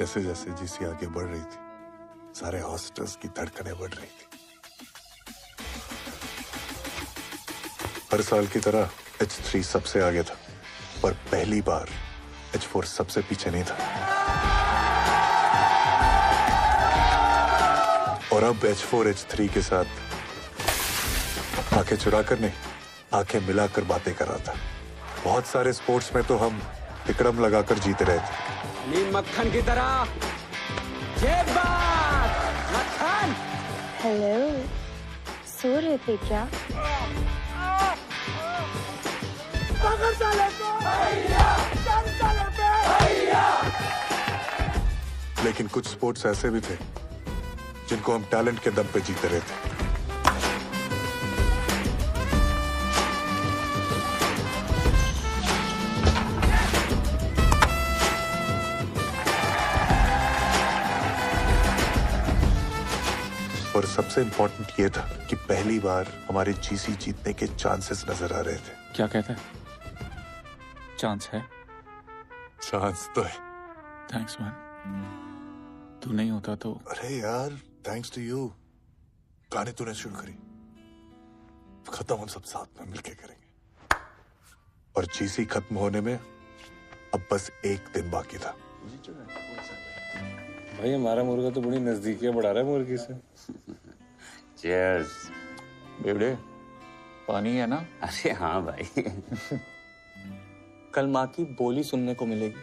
जैसे जैसे जीसी आगे बढ़ रही थी, सारे हॉस्टल्स की धड़कनें बढ़ रही थी। हर साल की तरह H3 सबसे आगे था, पर पहली बार H4 सबसे पीछे नहीं था। और अब H4 H3 के साथ आंखें चुराकर नहीं, आंखें मिलाकर बातें कर रहा था। बहुत सारे स्पोर्ट्स में तो हम तिकड़म लगाकर जीते रहे थे। नीम मक्खन की तरह। ये बात मक्खन। हेलो, सो रहे थे क्या? पकड़ साले को। चल साले पे। लेकिन कुछ स्पोर्ट्स ऐसे भी थे जिनको हम टैलेंट के दम पे जीते रहे थे। और सबसे इंपॉर्टेंट ये था कि पहली बार हमारे जीसी जीतने के चांसेस नजर आ रहे थे। क्या कहता है? चांस है? चांस तो है। Thanks man. तू नहीं होता तो। अरे यार, थैंक्स टू यू। गाने तूने शुरू करी, खत्म हम सब साथ में मिलके करेंगे। और जीसी खत्म होने में अब बस एक दिन बाकी था। भाई हमारा मुर्गा तो बड़ी नजदीकियां बढ़ा रहा है मुर्गी से। चीयर्स। बेवड़े, पानी है ना? अरे हाँ भाई। कल माँ की बोली सुनने को मिलेगी।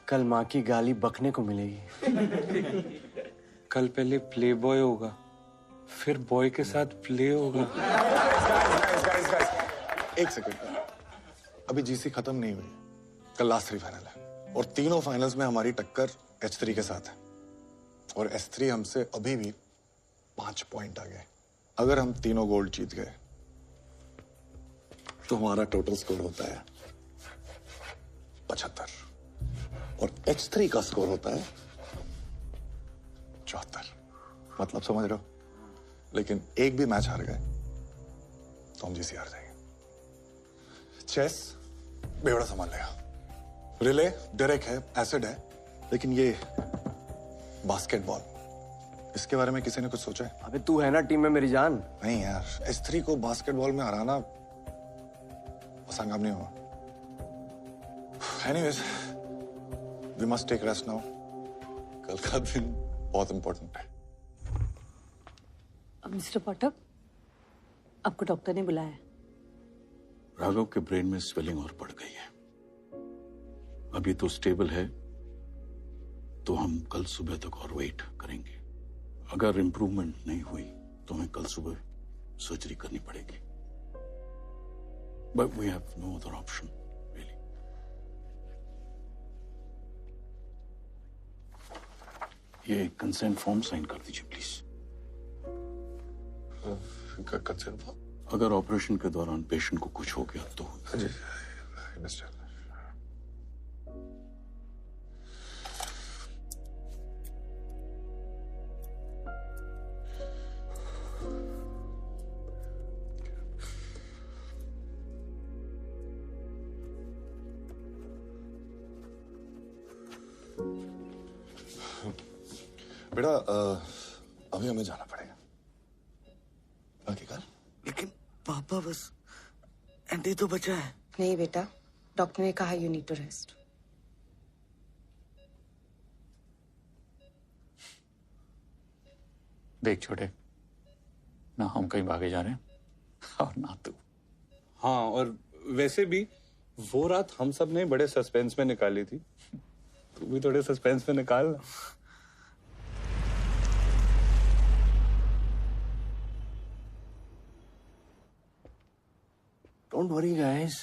कल माँ की गाली बकने को मिलेगी। कल पहले प्ले बॉय होगा, फिर बॉय के साथ प्ले होगा। एक सेकंड, अभी जीसी खत्म नहीं हुई। कल लास्ट 3 फाइनल है और तीनों फाइनल्स में हमारी टक्कर H3 के साथ है और S3 हमसे अभी भी 5 पॉइंट आ गए। अगर हम तीनों गोल्ड जीत गए तो हमारा टोटल स्कोर होता है 75 और H3 का स्कोर होता है 74। मतलब समझ रहे हो? लेकिन एक भी मैच हार गए तो हम जीसी हार जाएंगे। चेस बेवड़ा संभाल लेगा, रिले डायरेक्ट है, एसिड है, लेकिन ये बास्केटबॉल, इसके बारे में किसी ने कुछ सोचा है? अबे तू है ना टीम में मेरी जान। नहीं यार, S3 को बास्केटबॉल में हराना आसान काम नहीं होगा। Anyways, we must take rest now. कल का दिन बहुत इंपॉर्टेंट है। मिस्टर पाठक, आपको डॉक्टर ने बुलाया है। राघव के ब्रेन में स्वेलिंग और बढ़ गई है। अभी तो स्टेबल है, तो हम कल सुबह तक और वेट करेंगे। अगर इंप्रूवमेंट नहीं हुई तो हमें कल सुबह सर्जरी करनी पड़ेगी। But we have no other option really. ये कंसेंट फॉर्म साइन कर दीजिए प्लीज। Consent form? अगर ऑपरेशन के दौरान पेशेंट को कुछ हो गया तो। बेटा, अभी हमें जाना पड़ेगा। बाकी कल? लेकिन पापा बस एंटी तो बचा है। नहीं बेटा, डॉक्टर ने कहा यू नीड टू रेस्ट। देख छोटे, ना हम कहीं भागे जा रहे हैं और ना तू। हाँ, और वैसे भी वो रात हम सब ने बड़े सस्पेंस में निकाली थी, तू भी थोड़े सस्पेंस में निकाल ना। डोंट वरी गाइस,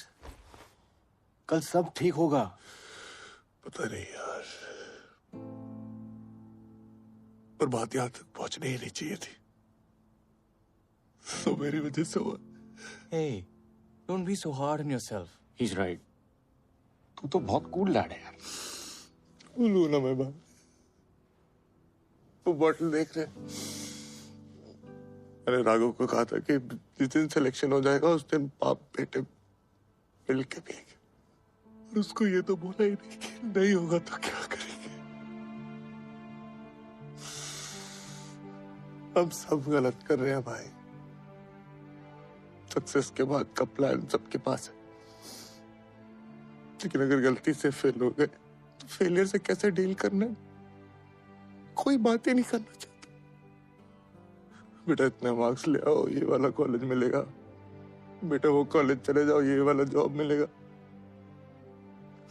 कल सब ठीक होगा। पता नहीं यार, पर बात यहाँ तक पहुंचनी ही नहीं चाहिए थी, तो मेरी वजह से हुआ। Hey, don't be so hard on yourself. He's right. तू तो बहुत कूल लैड है यार। बोलू ना मैं बात, वो बॉटल देख रहे, मैंने राघव को कहा था कि जिस दिन सिलेक्शन हो जाएगा उस दिन बाप बेटे मिल के पिएंगे, और उसको ये तो बोला ही नहीं कि नहीं होगा तो क्या करेंगे। हम सब गलत कर रहे हैं भाई, सक्सेस के बाद का प्लान सबके पास है, लेकिन अगर गलती से फेल हो गए तो फेलियर से कैसे डील करना है, कोई बात ही नहीं करना चाहता। बेटा इतने मार्क्स ले आओ ये वाला कॉलेज मिलेगा, बेटा वो कॉलेज चले जाओ ये वाला जॉब मिलेगा।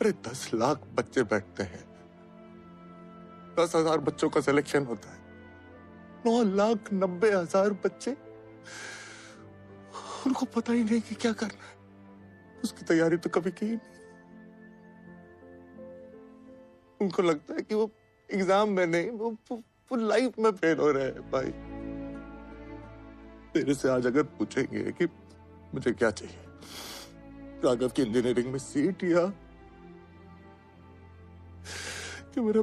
अरे 10 लाख बच्चे बैठते हैं, 10,000 बच्चों का सिलेक्शन होता है, 9,90,000 बच्चे, उनको पता ही नहीं कि क्या करना है, उसकी तैयारी तो कभी की नहीं। उनको लगता है कि वो एग्जाम में नहीं, वो लाइफ में फेल हो रहे हैं। भाई तेरे से आज अगर पूछेंगे कि मुझे क्या चाहिए, राघव की इंजीनियरिंग में सीट या कि मेरा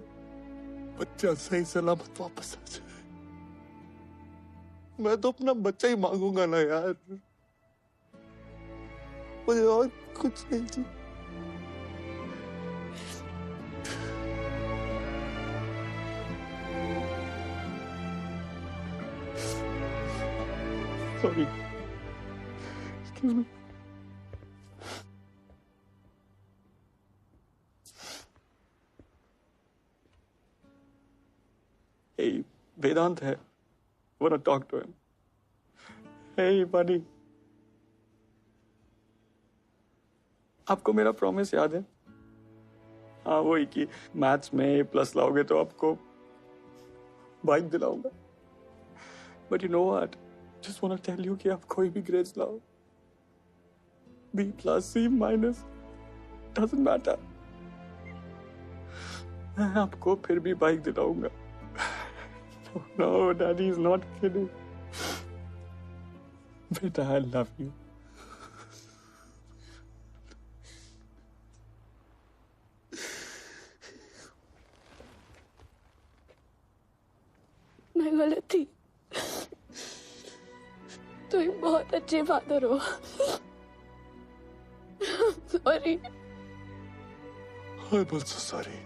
बच्चा सही सलामत वापस आ जाए, मैं तो अपना बच्चा ही मांगूंगा ना यार, मुझे और कुछ नहीं चाहिए। Sorry. Excuse me. Hey, Vedant है, wanna talk to him. Hey, buddy. आपको मेरा प्रॉमिस याद है? हाँ वही कि मैथ्स में A+ लाओगे तो आपको bike दिलाऊंगा। But you know what? Just want to tell you कि आप कोई भी ग्रेड्स लाओ, B+, C-, doesn't matter, मैं आपको फिर भी bike दिलाऊंगा। No, Daddy is not kidding. बेटा, I love you. मैं गलत थी, तो एक बहुत अच्छे फादर हो। सॉरी। I'm also sorry।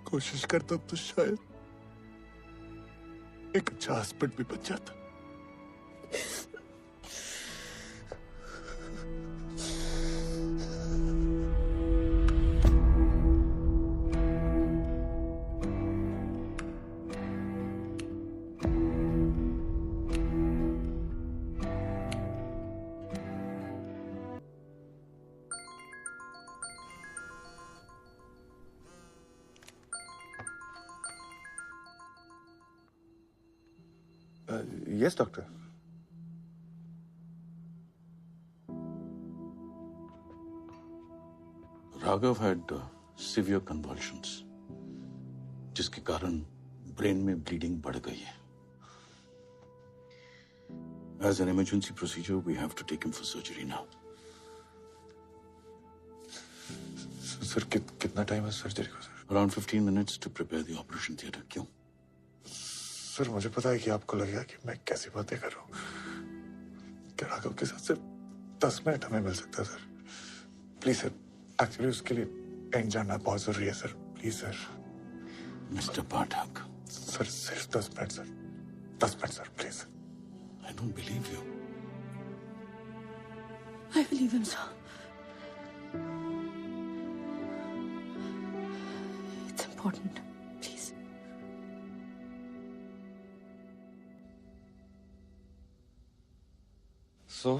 कोशिश करता तो शायद एक अच्छा हस्बैंड भी बन जाता। Yes, doctor. Raghav had severe convulsions, जिसके कारण ब्रेन में ब्लीडिंग बढ़ गई है। As an emergency procedure, we have to take him for surgery now. Sir कितना टाइम है सर्जरी को sir? Around 15 minutes to prepare the operation theatre. क्यों? सर मुझे पता है कि आपको लगेगा कि मैं कैसी बातें कर रहा हूँ, कि राघव के साथ सिर्फ 10 मिनट हमें मिल सकता है सर। प्लीज सर, एक्चुअली उसके लिए एंड जाना बहुत जरूरी है sir, please sir. Mister Pathak, sir सिर्फ 10 minute sir, 10 minute sir, please. I don't believe you. I believe him, sir. It's important. Please. So,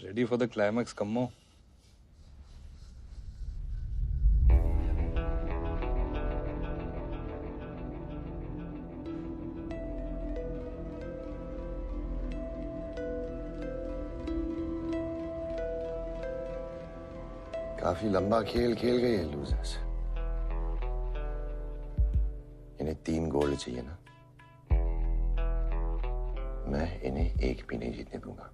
ready for the climax, Kammo? काफी लंबा खेल खेल गए हैं लूजर्स। इन्हें 3 गोल्ड चाहिए ना, मैं इन्हें 1 भी नहीं जीतने दूंगा।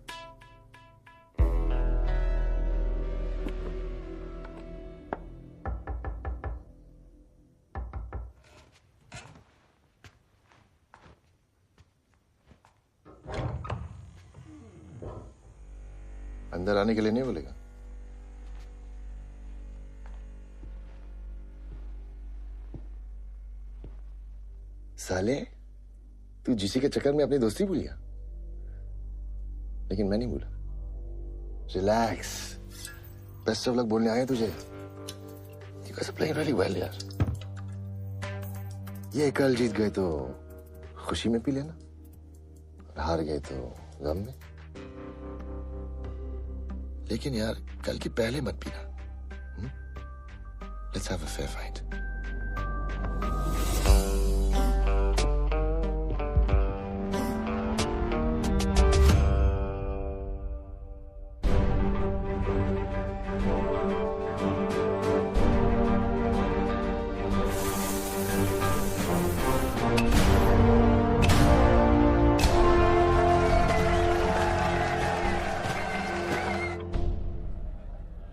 अंदर आने के लिए नहीं बोलेगा? साले, तू जीसी के चक्कर में अपनी दोस्ती भूल गया, लेकिन मैं नहीं भूला। रिलैक्स, बेस्ट ऑफ लक बोलने आए तुझे। You guys are playing really well यार। ये कल जीत गए तो खुशी में पी लेना, और हार गए तो गम में। लेकिन यार कल की पहले मत पीना। Let's have a fair fight.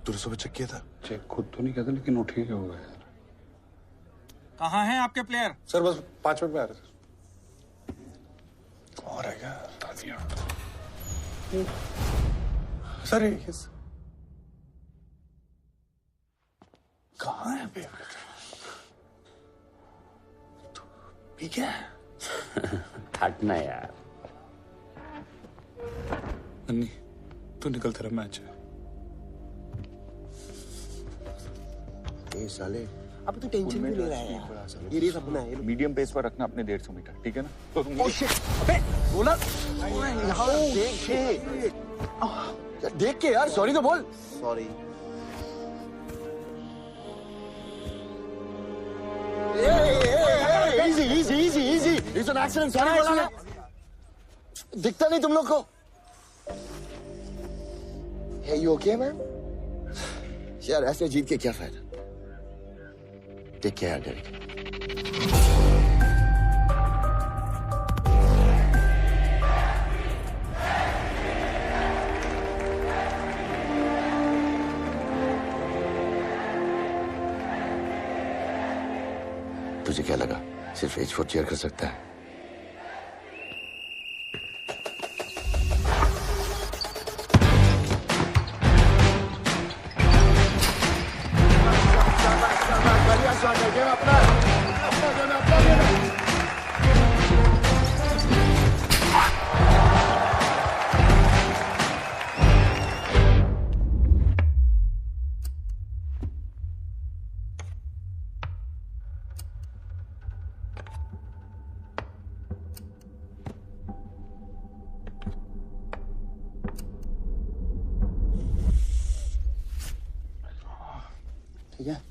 तूने सुबह चेक किया था? चेक खुद तो नहीं कहता, लेकिन वो ठीक होगा यार। कहाँ हैं आपके प्लेयर? सर बस 5 मिनट में आ रहे सर। और है क्या? सर कहाँ है बेबी? पी क्या? हटना यार। अन्नी, तू निकल, तेरा मैच है। ए साले, अब तू टेंशन क्यों ले रहा है यार? ये रेस अपना है। मीडियम पेस पर रखना अपने 150 मीटर, ठीक है ना? तो तुम ओ शिट, अबे बोला यहाँ देख के यार, देख के यार, सॉरी तो बोल। Sorry. Easy easy easy easy, it's an accident, sorry बोला ना। दिखता नहीं तुम लोग को? Hey, you okay, man? यार ऐसे जीत के क्या फायदा? Take care Derek. तुझे क्या लगा सिर्फ H4 चेयर कर सकता है? ठीक है?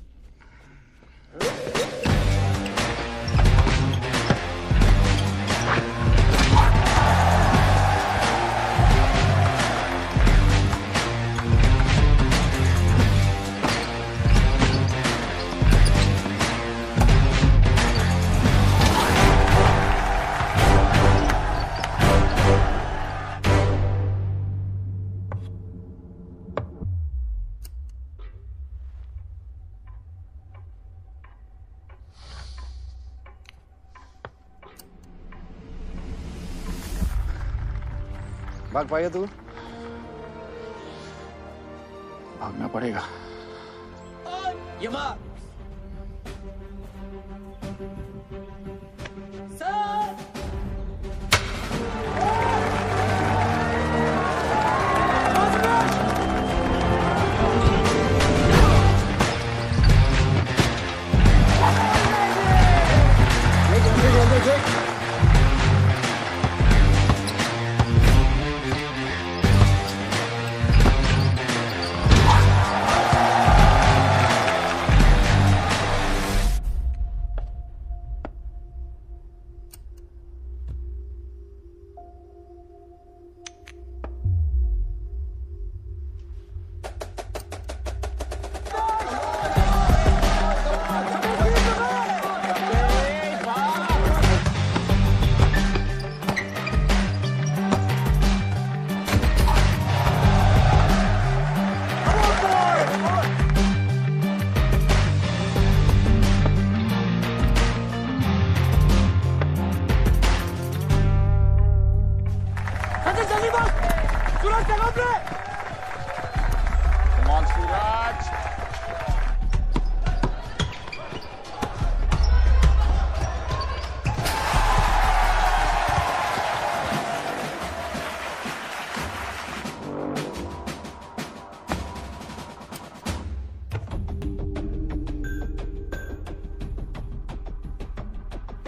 भाग पाएगा तू? भागना पड़ेगा। यमा सर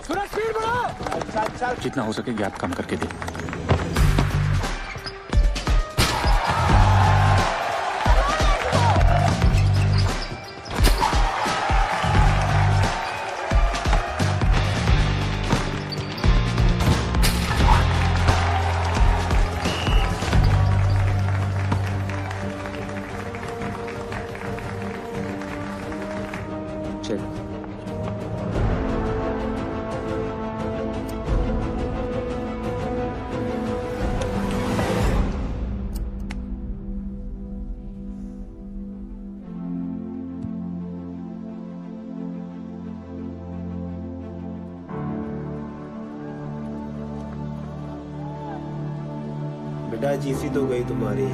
थोड़ा स्पीड बढ़ाओ। जितना हो सके गैप कम करके दे। बेटा जीसी तो गई तुम्हारी।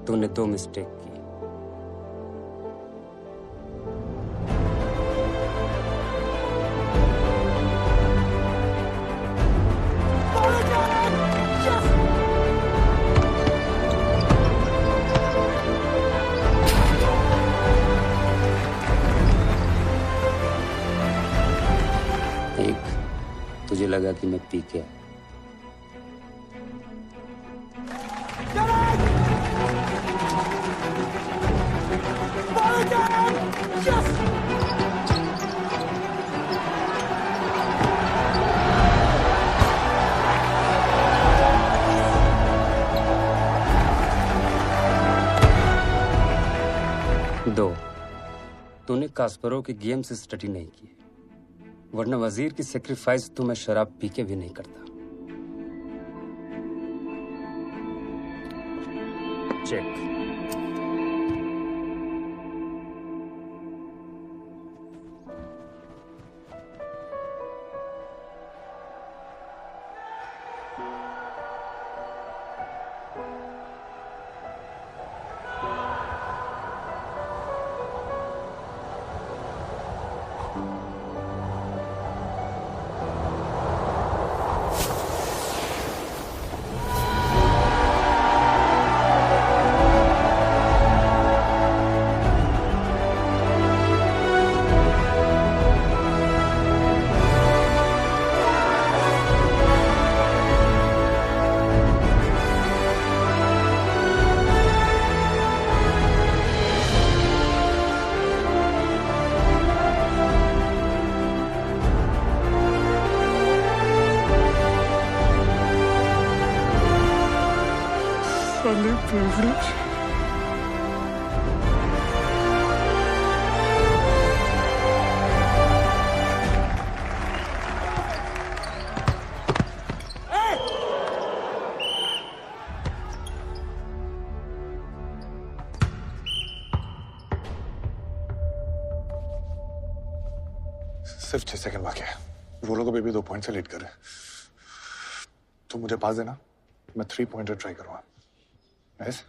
तूने 2 मिस्टेक की। एक, तुझे लगा कि मैं पी के दो, तूने कास्परोव की गेम से स्टडी नहीं की, वरना वजीर की सेक्रीफाइस तो मैं शराब पी के भी नहीं करता। चेक। privilege. सिर्फ 6 सेकंड बाकी है। रोलो को बेबी 2 पॉइंट से लीड कर रहे। तो मुझे पास देना, मैं 3 पॉइंटर ट्राई करूंगा। यस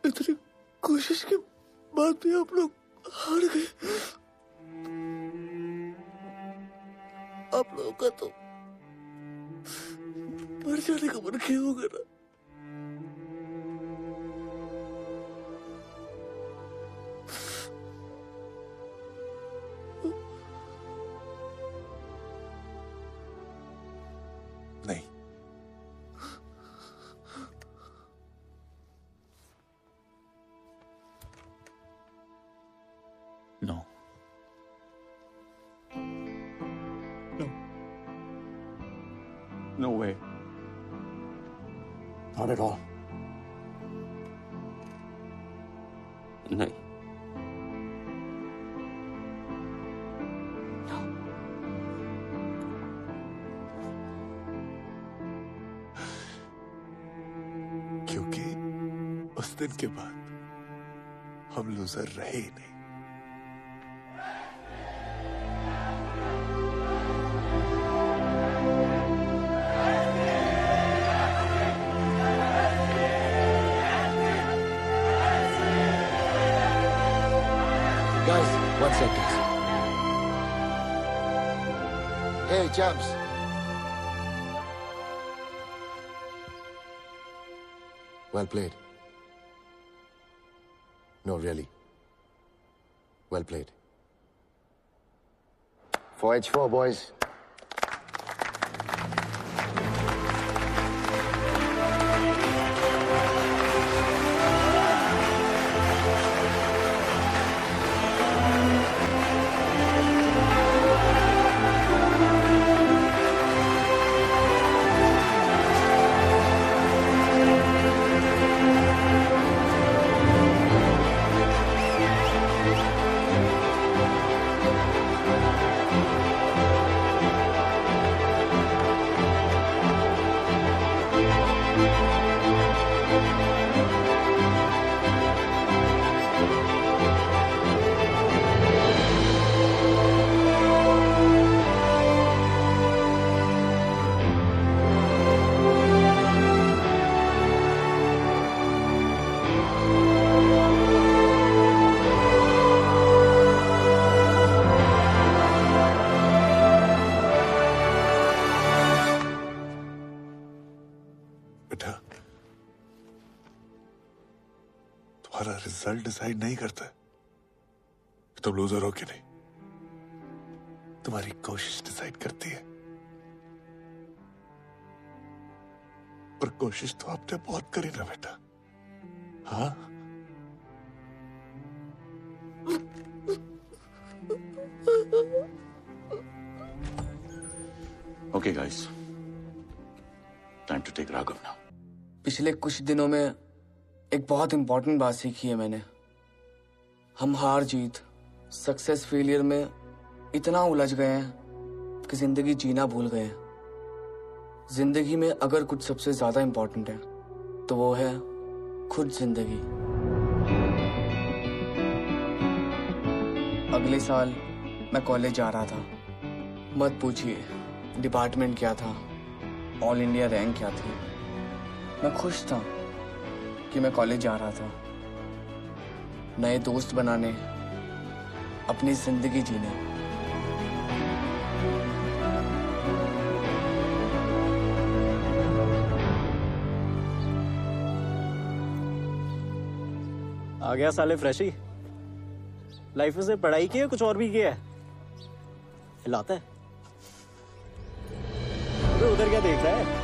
इतनी कोशिश के बाद भी आप लोग हार गए। आप लोगों का तो मर जाने का मन किया होगा ना। नहीं, No. No. No way. Not at all. नहीं। क्योंकि उस दिन के बाद हम लूजर रहे ही नहीं। Guys, 1 second. Hey, champs. Well played. No, really. Well played. 4H4, boys. तुम्हारा रिजल्ट डिसाइड नहीं करता कि तुम लूजर हो कि नहीं, तुम्हारी कोशिश डिसाइड करती है। और कोशिश तो आपने बहुत करी ना बेटा, हाँ? Okay guys, time to take Raghav now. पिछले कुछ दिनों में एक बहुत इंपॉर्टेंट बात सीखी है मैंने। हम हार जीत, सक्सेस फेलियर में इतना उलझ गए हैं कि जिंदगी जीना भूल गए हैं। जिंदगी में अगर कुछ सबसे ज्यादा इंपॉर्टेंट है तो वो है खुद जिंदगी। अगले साल मैं कॉलेज जा रहा था। मत पूछिए डिपार्टमेंट क्या था, ऑल इंडिया रैंक क्या थी। मैं खुश था कि मैं कॉलेज जा रहा था, नए दोस्त बनाने, अपनी जिंदगी जीने। आ गया साले फ्रेशी। लाइफ में से पढ़ाई की है, कुछ और भी किया है? हिलाता है। उधर क्या देख रहा है?